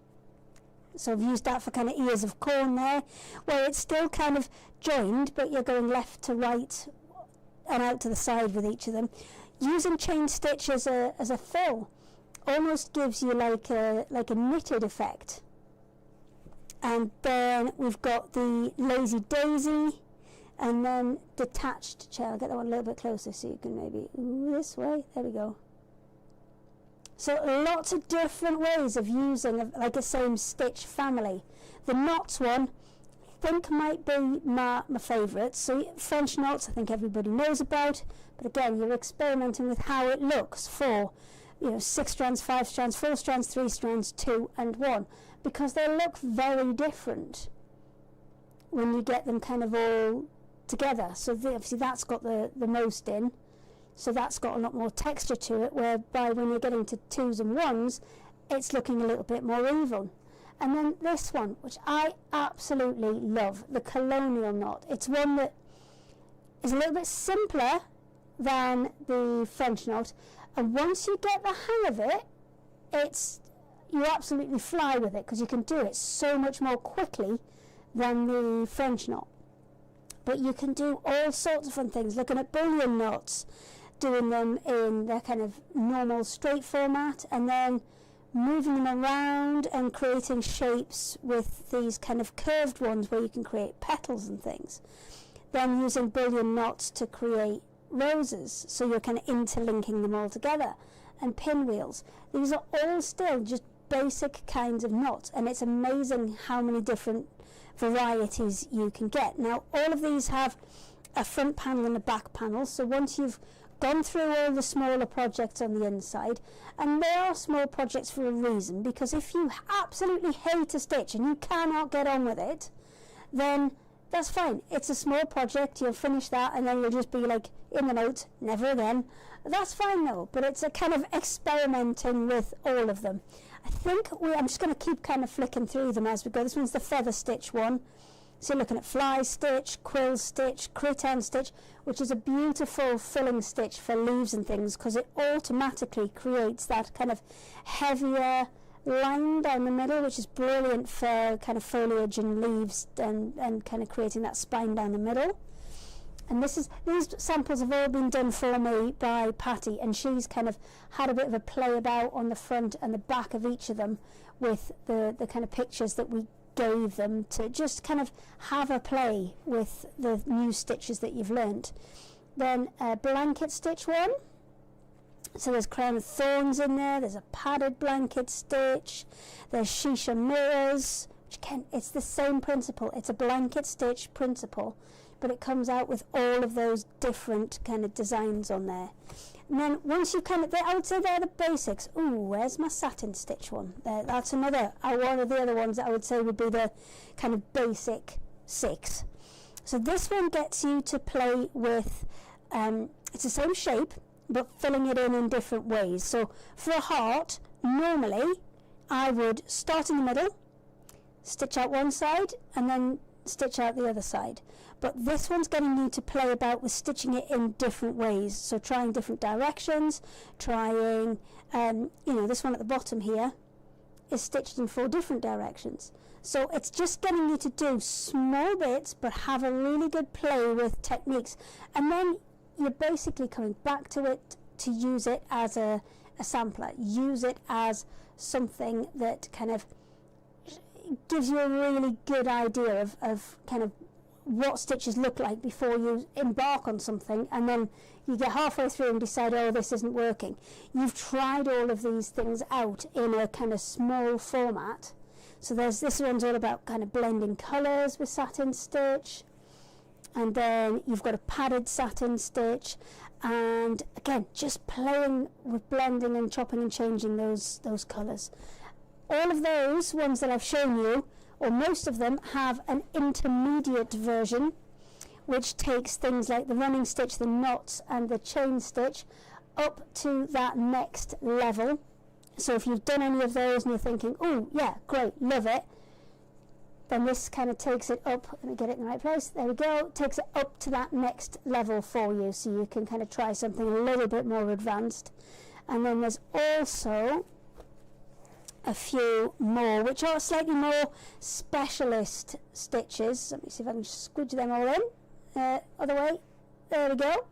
So I've used that for kind of ears of corn there, where it's still kind of joined, but you're going left to right and out to the side with each of them. Using chain stitch as a fill almost gives you like a knitted effect. And then we've got the lazy daisy, and then detached chair. I'll get that one a little bit closer so you can maybe this way. There we go. So lots of different ways of using like a same stitch family. The knots one I think might be my favourite. So French knots I think everybody knows about, but again you're experimenting with how it looks for 6 strands, 5 strands, 4 strands, 3 strands, 2 and 1, because they look very different when you get them kind of all together. So obviously that's got the most in, so that's got a lot more texture to it, whereby when you're getting to 2s and 1s, it's looking a little bit more even. And then this one, which I absolutely love, the colonial knot. It's one that is a little bit simpler than the French knot, and once you get the hang of it, you absolutely fly with it, because you can do it so much more quickly than the French knot. But you can do all sorts of fun things, looking at bullion knots, doing them in their kind of normal straight format, and then moving them around and creating shapes with these kind of curved ones where you can create petals and things. Then using bullion knots to create roses, so you're kind of interlinking them all together, and pinwheels. These are all still just basic kinds of knots, and it's amazing how many different varieties you can get. Now, all of these have a front panel and a back panel, so once you've gone through all the smaller projects on the inside, and they are small projects for a reason, because if you absolutely hate a stitch and you cannot get on with it, then that's fine. It's a small project, you'll finish that and then you'll just be like, in the notes, never again. That's fine though, but it's a kind of experimenting with all of them. I think I'm just going to keep kind of flicking through them as we go. This one's the feather stitch one. So you're looking at fly stitch, quill stitch, cretonne stitch, which is a beautiful filling stitch for leaves and things, because it automatically creates that kind of heavier line down the middle, which is brilliant for kind of foliage and leaves, and kind of creating that spine down the middle. And these samples have all been done for me by Patty, and she's kind of had a bit of a play about on the front and the back of each of them with the kind of pictures that we gave them, to just kind of have a play with the new stitches that you've learnt. Then a blanket stitch one. So there's crown of thorns in there, there's a padded blanket stitch, there's shisha mirrors, which again, it's the same principle. It's a blanket stitch principle, but it comes out with all of those different kind of designs on there. And then once you kind of, I would say they're the basics. Ooh, where's my satin stitch one? That's another, one of the other ones that I would say would be the kind of basic 6. So this one gets you to play with, it's the same shape, but filling it in different ways. So for a heart, normally I would start in the middle, stitch out one side, and then stitch out the other side. But this one's getting you to play about with stitching it in different ways. So trying different directions, trying, this one at the bottom here is stitched in 4 different directions. So it's just getting you to do small bits, but have a really good play with techniques. And then you're basically coming back to it to use it as a sampler, use it as something that kind of gives you a really good idea of kind of what stitches look like before you embark on something, and then you get halfway through and decide, oh, this isn't working. You've tried all of these things out in a kind of small format. So this one's all about kind of blending colours with satin stitch. And then you've got a padded satin stitch, and again, just playing with blending and chopping and changing those colours. All of those ones that I've shown you, or most of them, have an intermediate version, which takes things like the running stitch, the knots, and the chain stitch up to that next level. So if you've done any of those and you're thinking, oh yeah, great, love it, then this kind of takes it up. Let me get it in the right place. There we go. Takes it up to that next level for you, so you can kind of try something a little bit more advanced. And then there's also a few more, which are slightly more specialist stitches. Let me see if I can squidge them all in. Other way. There we go.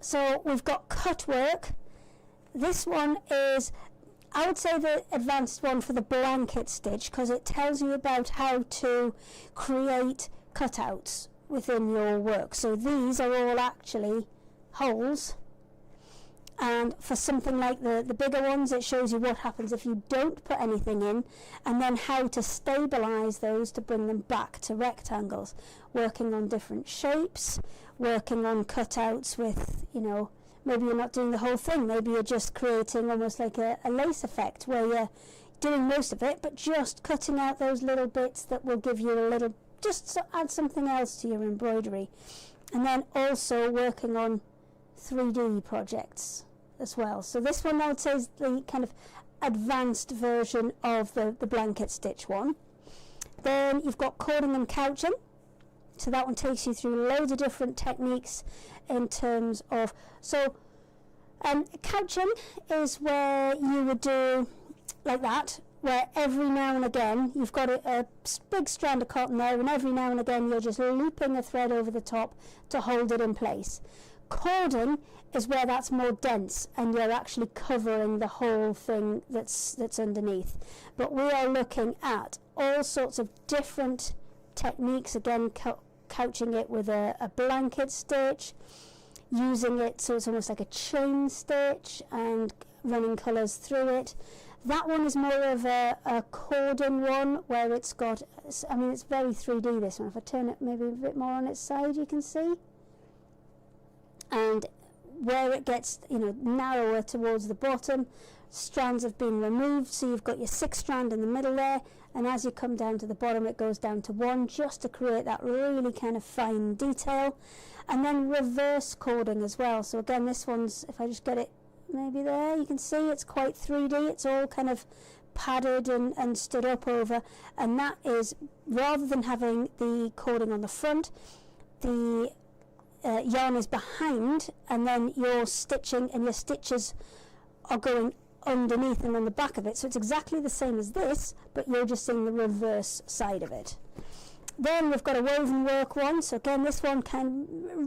So we've got cut work. This one is, I would say, the advanced one for the blanket stitch, because it tells you about how to create cutouts within your work. So these are all actually holes, and for something like the bigger ones, it shows you what happens if you don't put anything in, and then how to stabilize those to bring them back to rectangles, working on different shapes, working on cutouts with, maybe you're not doing the whole thing. Maybe you're just creating almost like a lace effect where you're doing most of it, but just cutting out those little bits that will give you a little, just to add something else to your embroidery. And then also working on 3D projects as well. So this one I would say is the kind of advanced version of the blanket stitch one. Then you've got cording and couching. So that one takes you through loads of different techniques in terms of, so couching is where you would do like that, where every now and again you've got a big strand of cotton there, and every now and again you're just looping a thread over the top to hold it in place. Cording is where that's more dense and you're actually covering the whole thing that's underneath. But we are looking at all sorts of different techniques, again couching it with a blanket stitch, using it so it's almost like a chain stitch and running colours through it. That one is more of a cordon one where it's got, I mean, it's very 3D, this one. If I turn it maybe a bit more on its side, you can see. And where it gets, you know, narrower towards the bottom, strands have been removed, so you've got your 6 strand in the middle there, and as you come down to the bottom it goes down to 1, just to create that really kind of fine detail. And then reverse cording as well. So again, this one's, if I just get it maybe there, you can see it's quite 3D. It's all kind of padded and stood up over, and that is, rather than having the cording on the front, the yarn is behind, and then you're stitching and your stitches are going underneath and on the back of it. So it's exactly the same as this, but you're just seeing the reverse side of it. Then we've got a woven work one. So again, this one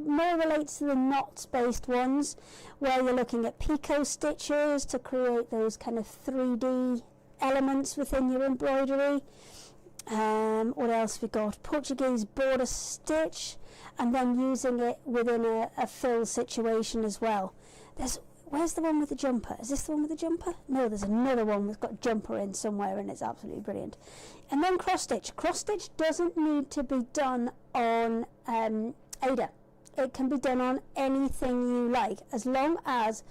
more relates to the knots based ones, where you're looking at picot stitches to create those kind of 3D elements within your embroidery. What else we got? Portuguese border stitch, and then using it within a fill situation as well. Where's the one with the jumper? Is this the one with the jumper? No, there's another one that's got jumper in somewhere, and it's absolutely brilliant. And then cross stitch. Cross stitch doesn't need to be done on Aida. It can be done on anything you like, as long as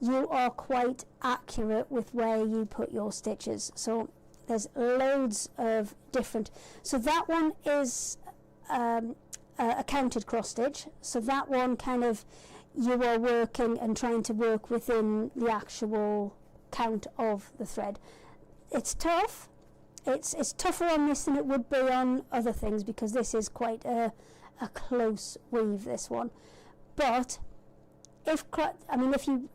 you are quite accurate with where you put your stitches. So there's loads of different. So that one is a counted cross stitch. So that one kind of, you are working and trying to work within the actual count of the thread. It's tough. It's tougher on this than it would be on other things, because this is quite a close weave, this one. But if you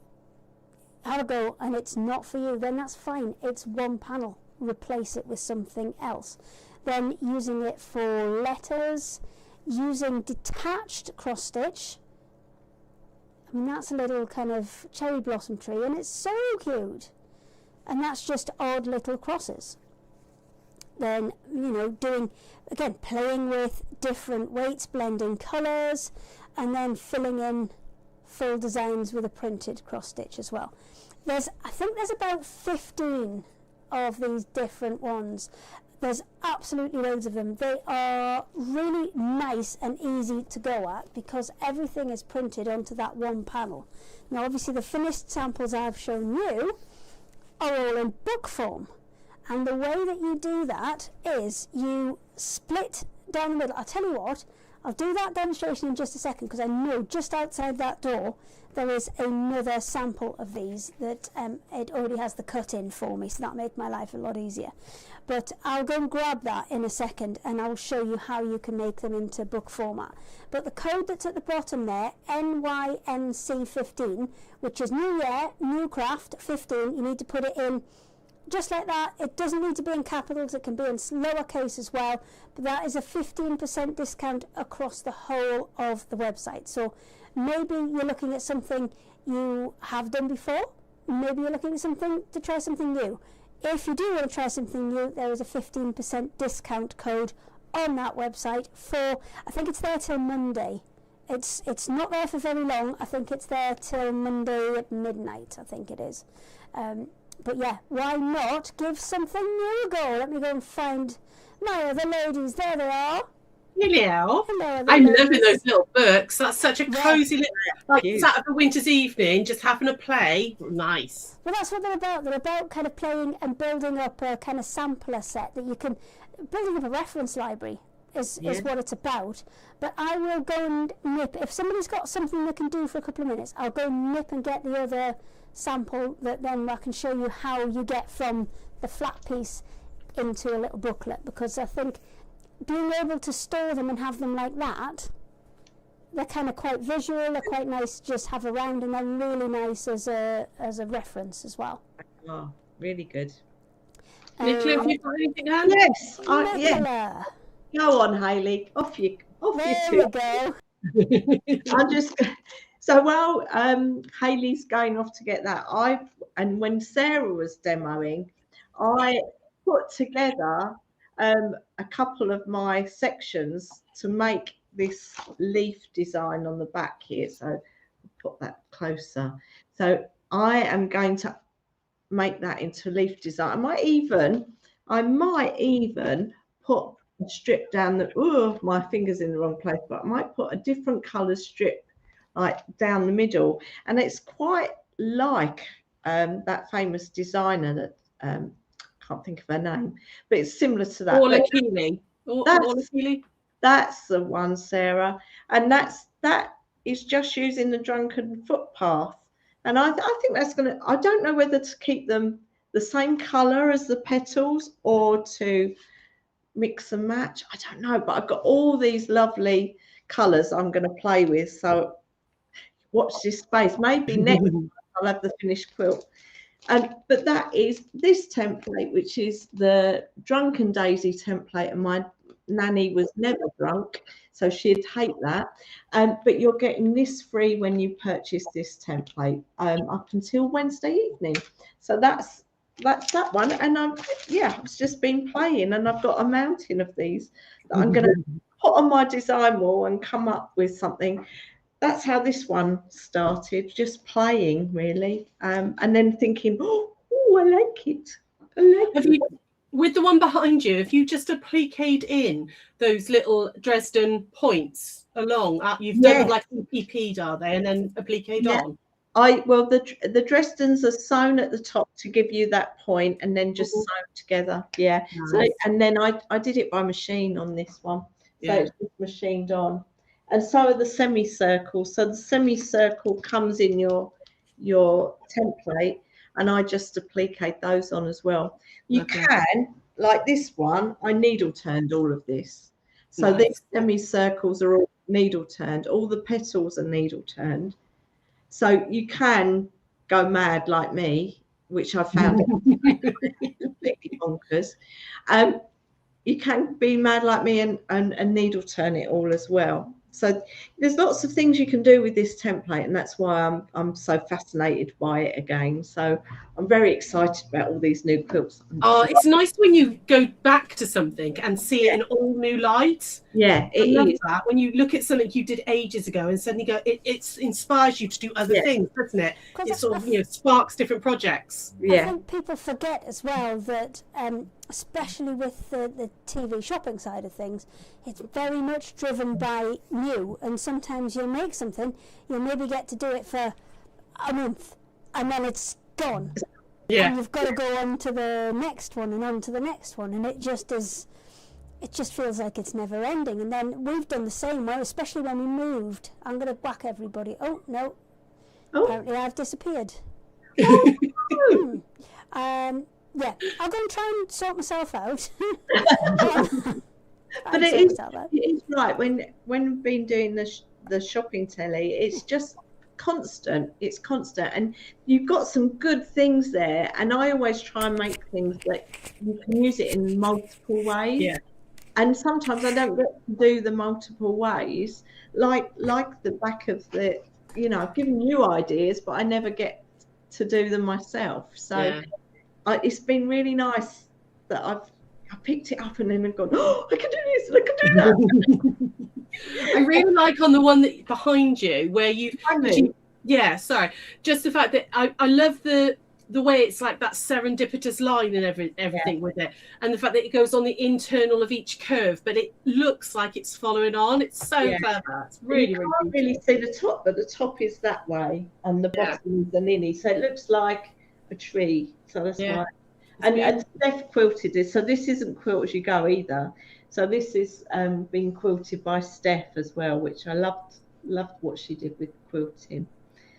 have a go and it's not for you, then that's fine. It's one panel. Replace it with something else. Then using it for letters, using detached cross stitch. I mean, that's a little kind of cherry blossom tree, and it's so cute. And that's just odd little crosses. Then, you know, doing, again, playing with different weights, blending colours, and then filling in full designs with a printed cross stitch as well. I think there's about 15 of these different ones. There's absolutely loads of them. They are really nice and easy to go at, because everything is printed onto that one panel. Now obviously the finished samples I've shown you are all in book form, and the way that you do that is you split down the middle. I'll tell you what, I'll do that demonstration in just a second, because I know just outside that door there is another sample of these that it already has the cut in for me, so that'll make my life a lot easier. But I'll go and grab that in a second, and I'll show you how you can make them into book format. But the code that's at the bottom there, NYNC15, which is New Year, New Craft 15, you need to put it in just like that. It doesn't need to be in capitals, it can be in lowercase as well, but that is a 15% discount across the whole of the website. So maybe you're looking at something you have done before, maybe you're looking at something to try something new. If you do want to try something new, there is a 15% discount code on that website for, I think it's there till Monday. It's not there for very long. I think it's there till Monday at midnight, I think it is. But yeah, why not give something new a go? Let me go and find my other ladies. There they are. Hello. Hello, I'm everybody. loving those little books. That's such a Yeah. cosy little, like Cute. sat of a winter's evening, just having a play. Nice. Well, that's what they're about. They're about kind of playing and building up a kind of sampler set that you can, building up a reference library is what it's about. But I will go and nip, if somebody's got something they can do for a couple of minutes, I'll go nip and get the other sample that then I can show you how you get from the flat piece into a little booklet, because I think being able to store them and have them like that, they're kind of quite visual, they're quite nice to just have around, and they're really nice as a reference as well. Oh, really good. Nicola, have you got anything, Anne? Yes, yeah. Nicola, Go on, Hayley. Off you there two. we go. I'm just so while Hayley's going off to get that, and when Sarah was demoing, I put together a couple of my sections to make this leaf design on the back here. So I'll put that closer. So I am going to make that into leaf design. I might even put a strip down the, my finger's in the wrong place, but I might put a different color strip like down the middle. And it's quite like that famous designer that can't think of her name, but it's similar to that. Orla Keeley. Orla Keeley. That's the one, Sarah. And that is just using the drunken footpath. And I think that's going to, I don't know whether to keep them the same color as the petals or to mix and match. I don't know, but I've got all these lovely colors I'm going to play with. So watch this space. Maybe next time I'll have the finished quilt. But that is this template, which is the Drunken Daisy template, and my nanny was never drunk, so she'd hate that. But you're getting this free when you purchase this template up until Wednesday evening. So that's that one. And I've just been playing, and I've got a mountain of these that I'm going to put on my design wall and come up with something. That's how this one started, just playing really, and then thinking, oh, I like it. With the one behind you, if you just appliqued in those little Dresden points along, you've done like PP'd, are they, and then appliqued on? The Dresdens are sewn at the top to give you that point, and then just sewn together. Yeah. Nice. So, and then I did it by machine on this one, so it's just machined on. And so are the semicircles. So the semicircle comes in your template, and I just applique those on as well. You can, like this one, I needle turned all of this. So these semicircles are all needle turned. All the petals are needle turned. So you can go mad like me, which I found completely bonkers. You can be mad like me and needle turn it all as well. So there's lots of things you can do with this template, and that's why I'm so fascinated by it again. So I'm very excited about all these new quilts. Oh, it's nice when you go back to something and see it in all new light. Yeah, it is. That. When you look at something you did ages ago and suddenly go, it inspires you to do other things, doesn't it? It sort of sparks different projects. I think people forget as well that, especially with the TV shopping side of things, it's very much driven by new, and sometimes you'll make something, you'll maybe get to do it for a month, and then it's gone. Yeah. And you've got to go on to the next one and on to the next one, and it just feels like it's never ending. And then we've done the same way, especially when we moved. I'm going to whack everybody. Oh, no. Oh. Apparently I've disappeared. Yeah, I'm going to try and sort myself out. But it is right. When we've been doing the shopping telly, it's just constant. It's constant, and you've got some good things there. And I always try and make things that you can use it in multiple ways. Yeah. And sometimes I don't get to do the multiple ways, like the back of the. I've given you ideas, but I never get to do them myself. So it's been really nice that I picked it up and then I've gone, oh, I can do this and I can do that. I really like on the one that behind you where just the fact that I love the the way it's like that serendipitous line and everything with it, and the fact that it goes on the internal of each curve, but it looks like it's following on. It's so clever. It's really, you can't really see the top, but the top is that way and the bottom is an innie, so it looks like a tree. So that's why. And Steph quilted this, so this isn't quilt as you go either. So this is being quilted by Steph as well, which I loved what she did with quilting.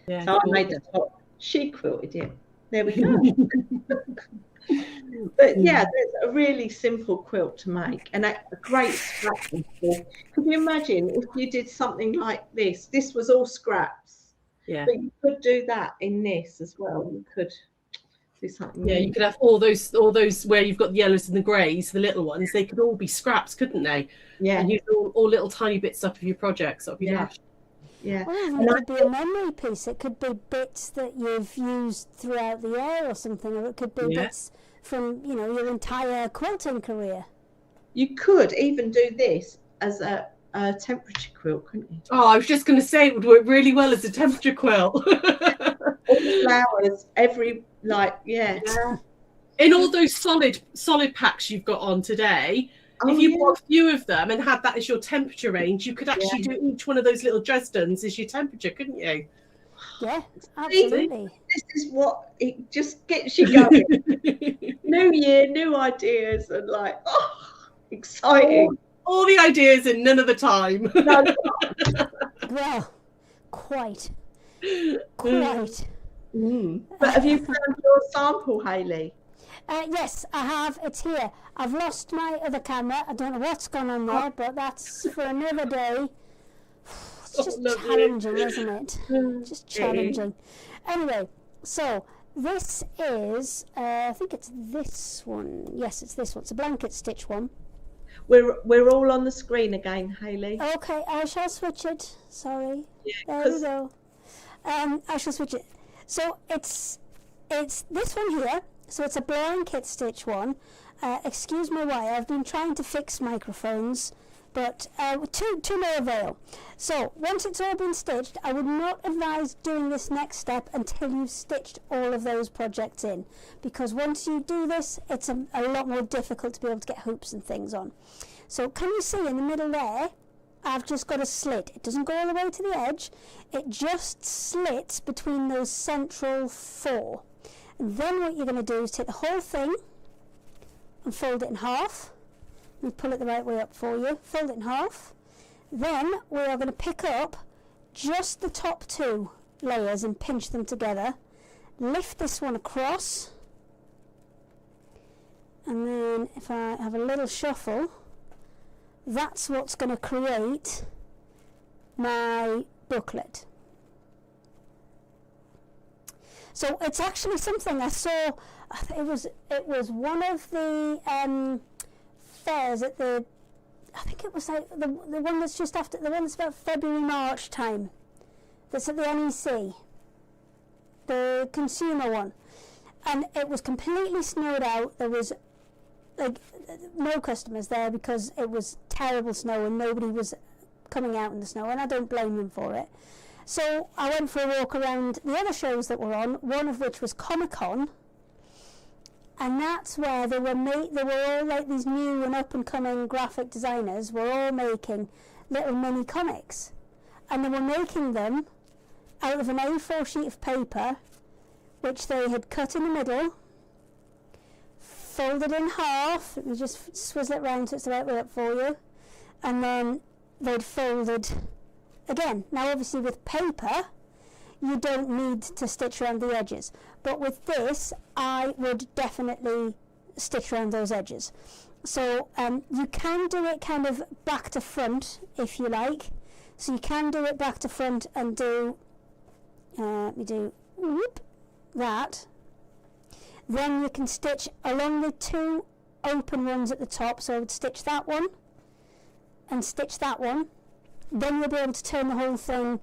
Yeah, so I made the top, she quilted it. There we go. But yeah, there's a really simple quilt to make and a great scrapping tool. Could you imagine if you did something like this? This was all scraps. Yeah. But you could do that in this as well. You could do something. Yeah, you could have all those where you've got the yellows and the greys, the little ones. They could all be scraps, couldn't they? Yeah. And use all little tiny bits up of your projects. That'd be nice. Yeah. Well, it could be a memory piece. It could be bits that you've used throughout the year or something, or it could be bits from, you know, your entire quilting career. You could even do this as a temperature quilt, couldn't you? Oh, I was just going to say it would work really well as a temperature quilt. All flowers, In all those solid packs you've got on today. If you bought a few of them and had that as your temperature range, you could actually do each one of those little Dresdens as your temperature, couldn't you? Yeah, absolutely. This is what it just gets you going. New year, new ideas, and exciting. All the ideas and none of the time. Well, quite. But have you found your sample, Hayley? Yes, I have. It's here. I've lost my other camera. I don't know what's gone on there, but that's for another day. It's just challenging, isn't it? Just challenging. Anyway, so this is, I think it's this one. Yes, it's this one. It's a blanket stitch one. We're all on the screen again, Hayley. Okay, I shall switch it. Sorry. There we go. I shall switch it. So it's this one here. So it's a blanket stitch one. Excuse me why, I've been trying to fix microphones, but to no avail. So once it's all been stitched, I would not advise doing this next step until you've stitched all of those projects in, because once you do this, it's a lot more difficult to be able to get hoops and things on. So can you see in the middle there, I've just got a slit. It doesn't go all the way to the edge, it just slits between those central four. And then what you're going to do is take the whole thing and fold it in half. Let me pull it the right way up for you. Fold it in half. Then we are going to pick up just the top two layers and pinch them together. Lift this one across. And then if I have a little shuffle, that's what's going to create my booklet. So it's actually something I saw. It was one of the fairs at the. I think it was like the one that's just after the one that's about February March time. That's at the NEC, the consumer one, and it was completely snowed out. There was no customers there because it was terrible snow and nobody was coming out in the snow, and I don't blame them for it. So I went for a walk around the other shows that were on, one of which was Comic-Con, and that's where they were all like these new and up-and-coming graphic designers were all making little mini comics, and they were making them out of an A4 sheet of paper, which they had cut in the middle, folded in half, and just swizzle it round so it's the right way up for you, and then they'd folded again. Now obviously with paper you don't need to stitch around the edges, but with this I would definitely stitch around those edges. So you can do it kind of back to front if you like, so you can do it back to front and do that. Then you can stitch along the two open ones at the top, so I would stitch that one and stitch that one. Then you'll be able to turn the whole thing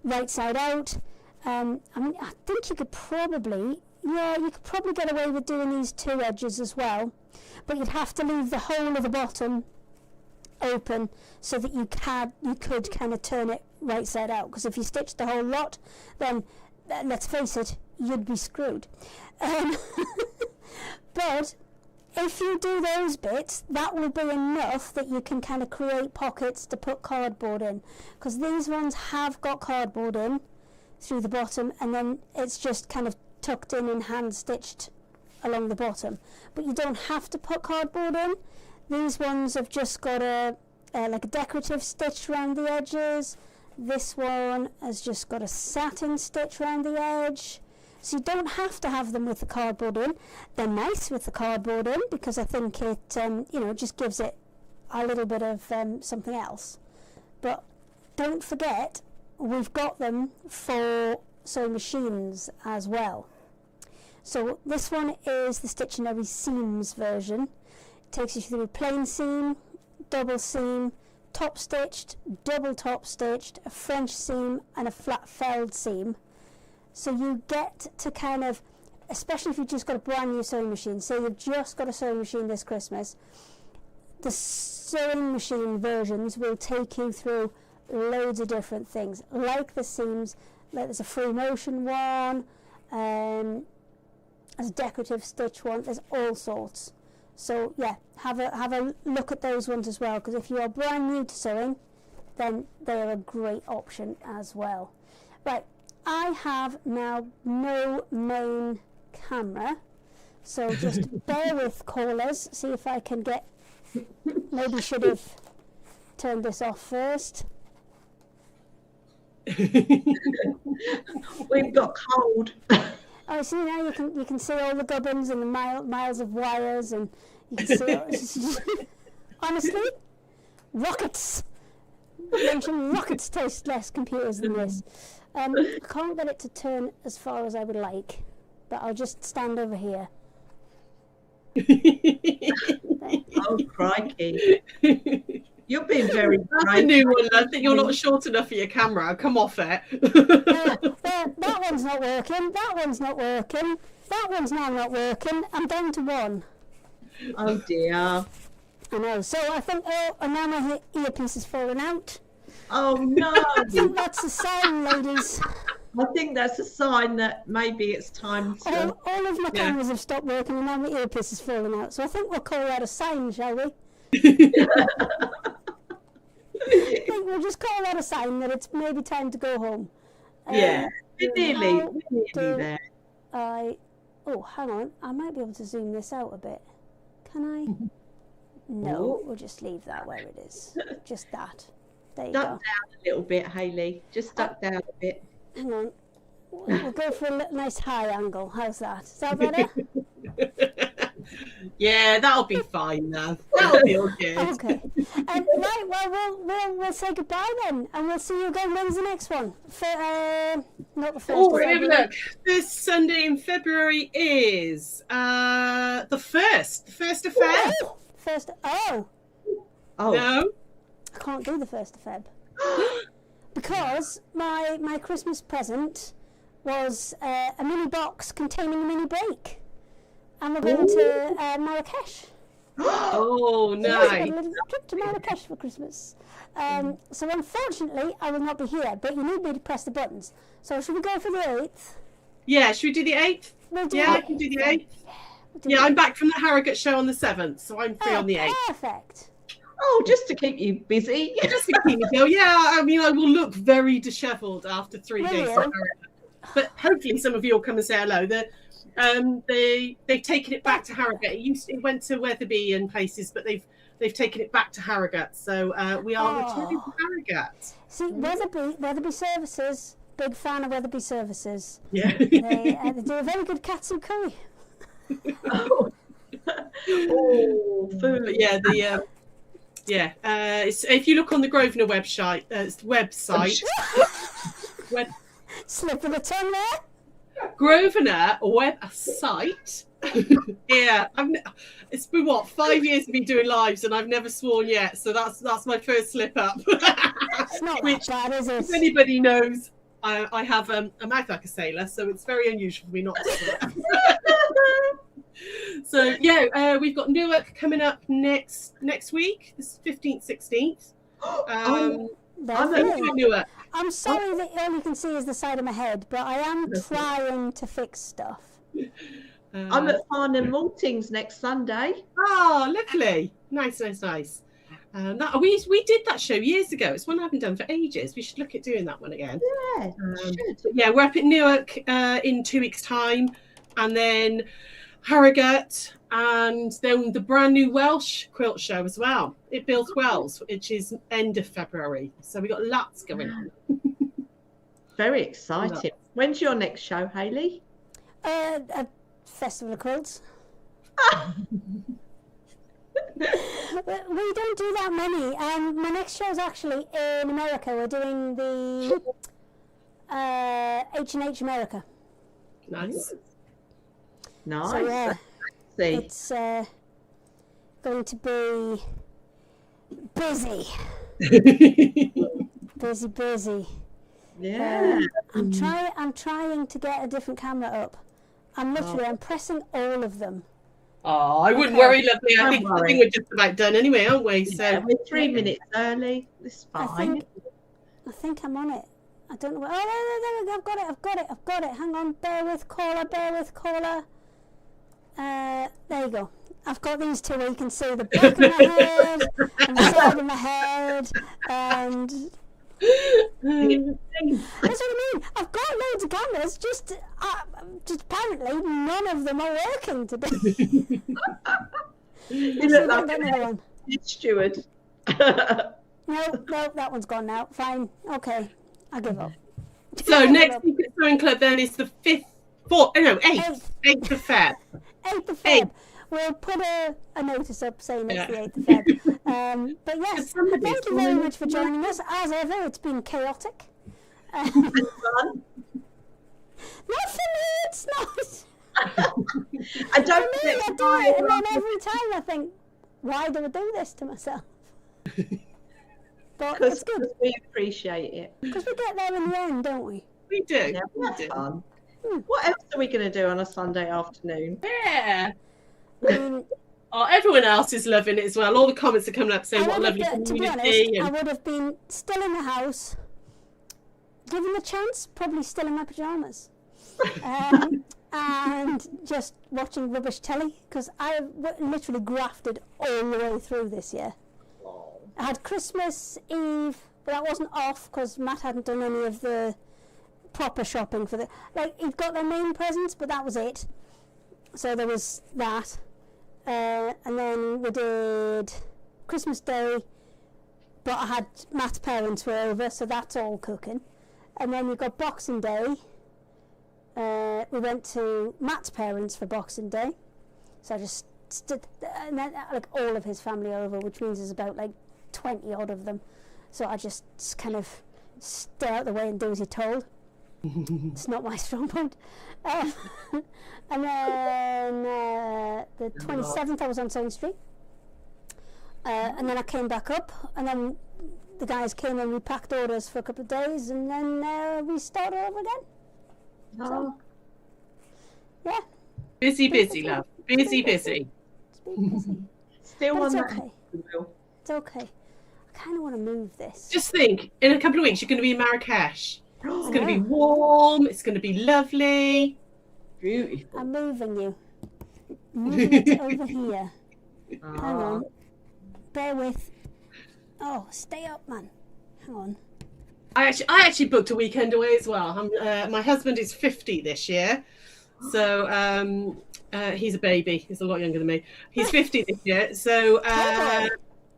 right side out. I mean, I think you could probably get away with doing these two edges as well, but you'd have to leave the whole of the bottom open so that you could kind of turn it right side out, because if you stitch the whole lot, then let's face it, you'd be screwed. But if you do those bits, that will be enough that you can kind of create pockets to put cardboard in, because these ones have got cardboard in through the bottom, and then it's just kind of tucked in and hand stitched along the bottom. But you don't have to put cardboard in. These ones have just got like a decorative stitch around the edges. This one has just got a satin stitch around the edge. So you don't have to have them with the cardboard in. They're nice with the cardboard in because I think it, just gives it a little bit of something else. But don't forget, we've got them for sewing machines as well. So this one is the Stittionary Seams version. It takes you through plain seam, double seam, top stitched, double top stitched, a French seam and a flat felled seam. So you get to kind of, especially if you've just got a brand new sewing machine, say you've just got a sewing machine this Christmas, the sewing machine versions will take you through loads of different things, like the seams, like there's a free motion one, there's a decorative stitch one, there's all sorts. So yeah, have a look at those ones as well, because if you are brand new to sewing, then they're a great option as well. Right, I have now no main camera, so just bear with callers, see if I can get, maybe should have turned this off first. We've got cold. Oh, see now you can see all the gubbins and the miles of wires, and you can see. Honestly, rockets. Rockets taste less computers than this. I can't get it to turn as far as I would like, but I'll just stand over here. Oh, crikey. You've been very That's brave. a new one. I think you're not short enough for your camera. Come off it. That one's not working. That one's not working. That one's now not working. I'm down to one. Oh, dear. I know. So I think, and now my earpiece is falling out. Oh, no. I think that's a sign, ladies. I think that's a sign that maybe it's time to... All of my cameras have stopped working and now my earpiece is falling out. So I think we'll call that a sign, shall we? I think we'll just call that a sign that it's maybe time to go home. Yeah, we're nearly there. Oh, hang on. I might be able to zoom this out a bit. Can I? No, we'll just leave that where it is. Just that. There you Duck go. down a little bit, Hayley. Just duck down a bit. Hang on. We'll go for a nice high angle. How's that? Is that better? Yeah, that'll be fine now. That'll be all good. Okay. Right, well, we'll say goodbye then, and we'll see you again. When's the next one? Not the first. Oh, have a look. This Sunday in February is the 1st. The 1st of Feb. Oh, first. Oh, No. I can't do the 1st of Feb because my Christmas present was a mini box containing a mini break, and we're going to Marrakesh. Oh, So I've got a nice. little trip to Marrakesh for Christmas. So unfortunately, I will not be here, but you need me to press the buttons. So should we go for the 8th? Yeah, should we do the 8th? We'll do Yeah, I it. can do the 8th. We'll do Yeah, it. I'm back from the Harrogate show on the 7th, so I'm free on the 8th. Perfect. Oh, just to keep you busy. Just a keep go. Yeah, I mean, I will look very dishevelled after 3 Will days. you? at Harrogate. But hopefully some of you will come and say hello. They've taken it back to Harrogate. It went to Wetherby and places, but they've taken it back to Harrogate. So we are returning to Harrogate. See, Wetherby Services, big fan of Wetherby Services. Yeah. They do a very good katsu curry. Oh, But food. yeah, if you look on the Grosvenor website, Slip of the tongue there. Grosvenor website. Yeah, it's been 5 years of me doing lives, and I've never sworn yet. So that's my first slip up. It's not Which, that bad, is if it? anybody knows, I have a mouth like a sailor, so it's very unusual for me not to swear. So yeah, we've got Newark coming up next week, this 15th, 16th. Oh, I'm Lovely. at, Newark. I'm sorry that all you can see is the side of my head, but I am trying to fix stuff. I'm at Farnham Maltings next Sunday. Oh, lovely. Nice. We did that show years ago. It's one I haven't done for ages. We should look at doing that one again. Yeah, should. But yeah, we're up at Newark in 2 weeks' time, and then Harrogate, and then the brand new Welsh quilt show as well. It Builds Wells, which is end of February. So we got lots going on. Very exciting. When's your next show, Hayley? A Festival of Quilts. We don't do that many. My next show is actually in America. We're doing the H&H America. Nice. Nice. So yeah, See. it's going to be busy. Busy. Yeah. I'm trying to get a different camera up. I'm pressing all of them. Oh, I wouldn't worry, lovely. I Don't think worry. we're just about done anyway, aren't we? So Yeah, we're 3 minutes early. It's I fine. think I'm on it. I don't know where. Oh, no, I've got it. Hang on, bear with caller. There you go. I've got these two where you can see the back of my head and the side of my head, and that's what I mean. I've got loads of cameras, just apparently none of them are working today. You look like Another one. a steward. No, that one's gone now. Fine. Okay. I give up. So next week at Sewing Club then is the 8th of Feb. 8th of Feb. Eighth. We'll put a notice up saying it's the 8th of Feb. But yes, thank you very much for joining us. As ever, it's been chaotic. Fun. Not for me, it's not. I don't For me, I do it, and then every time I think, why do I do this to myself? But it's good, we appreciate it. because we get there in the end, don't we? We do. Yeah, We that's do. fun. What else are we going to do on a Sunday afternoon? Yeah. I mean, Oh, everyone else is loving it as well. All the comments are coming up saying what a lovely to be honest, community. I would have been still in the house, given the chance, probably still in my pajamas, and just watching rubbish telly, because I literally grafted all the way through this year. I had Christmas Eve, but that wasn't off because Matt hadn't done any of the proper shopping for he'd got their main presents, but that was it. So there was that. And then we did Christmas Day, but I had Matt's parents were over, so that's all cooking. And then we got Boxing Day. We went to Matt's parents for Boxing Day, so I just stood, and then all of his family are over, which means there's about 20 odd of them. So I just kind of stay out the way and do as you're told. It's not my strong point. And then the 27th I was on Saint Street, and then I came back up, and then the guys came and we packed orders for a couple of days, and then we started over again. So, yeah. Busy, love. Busy. It's been busy. Still But on it's that. okay. It's okay. I kind of want to move this. Just think, in a couple of weeks, you're going to be in Marrakesh. It's going to be warm. It's going to be lovely. Beautiful. I'm moving you. Moving it over here. Hang on. Bear with. Oh, stay up, man. Hang on. I actually booked a weekend away as well. My husband is 50 this year, so he's a baby. He's a lot younger than me. He's 50 this year, so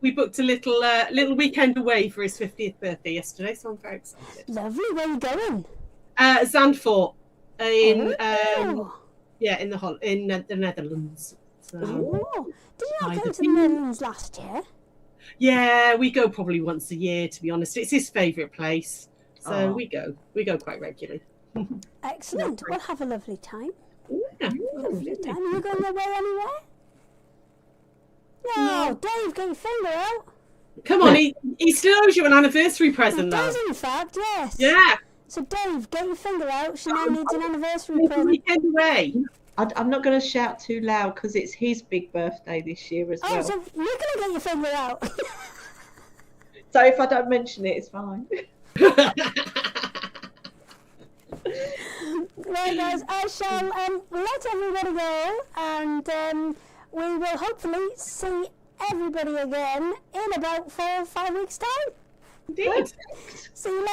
we booked a little weekend away for his 50th birthday yesterday. So I'm very excited. Lovely. Where are you going? Zandvoort in Oh. in the Netherlands. So, Oh. Did you not go Either to the Netherlands last year? yeah, we go probably once a year. To be honest, it's his favourite place, so Oh. we go quite regularly. Excellent. We'll have a lovely time. Yeah. Lovely time. Are you going away anywhere? No, Dave, get your finger out. Come on, he still owes you an anniversary He present, does, though. in fact, yes. Yeah, So, Dave, get your finger out. She now needs an anniversary it's a present. weekend away. I'm not going to shout too loud because it's his big birthday this year as Oh, well. so you're going to get your finger out. So if I don't mention it, it's fine. Right, guys, I shall let everybody go, and we will hopefully see everybody again in about 4 or 5 weeks' time. Indeed. See you later.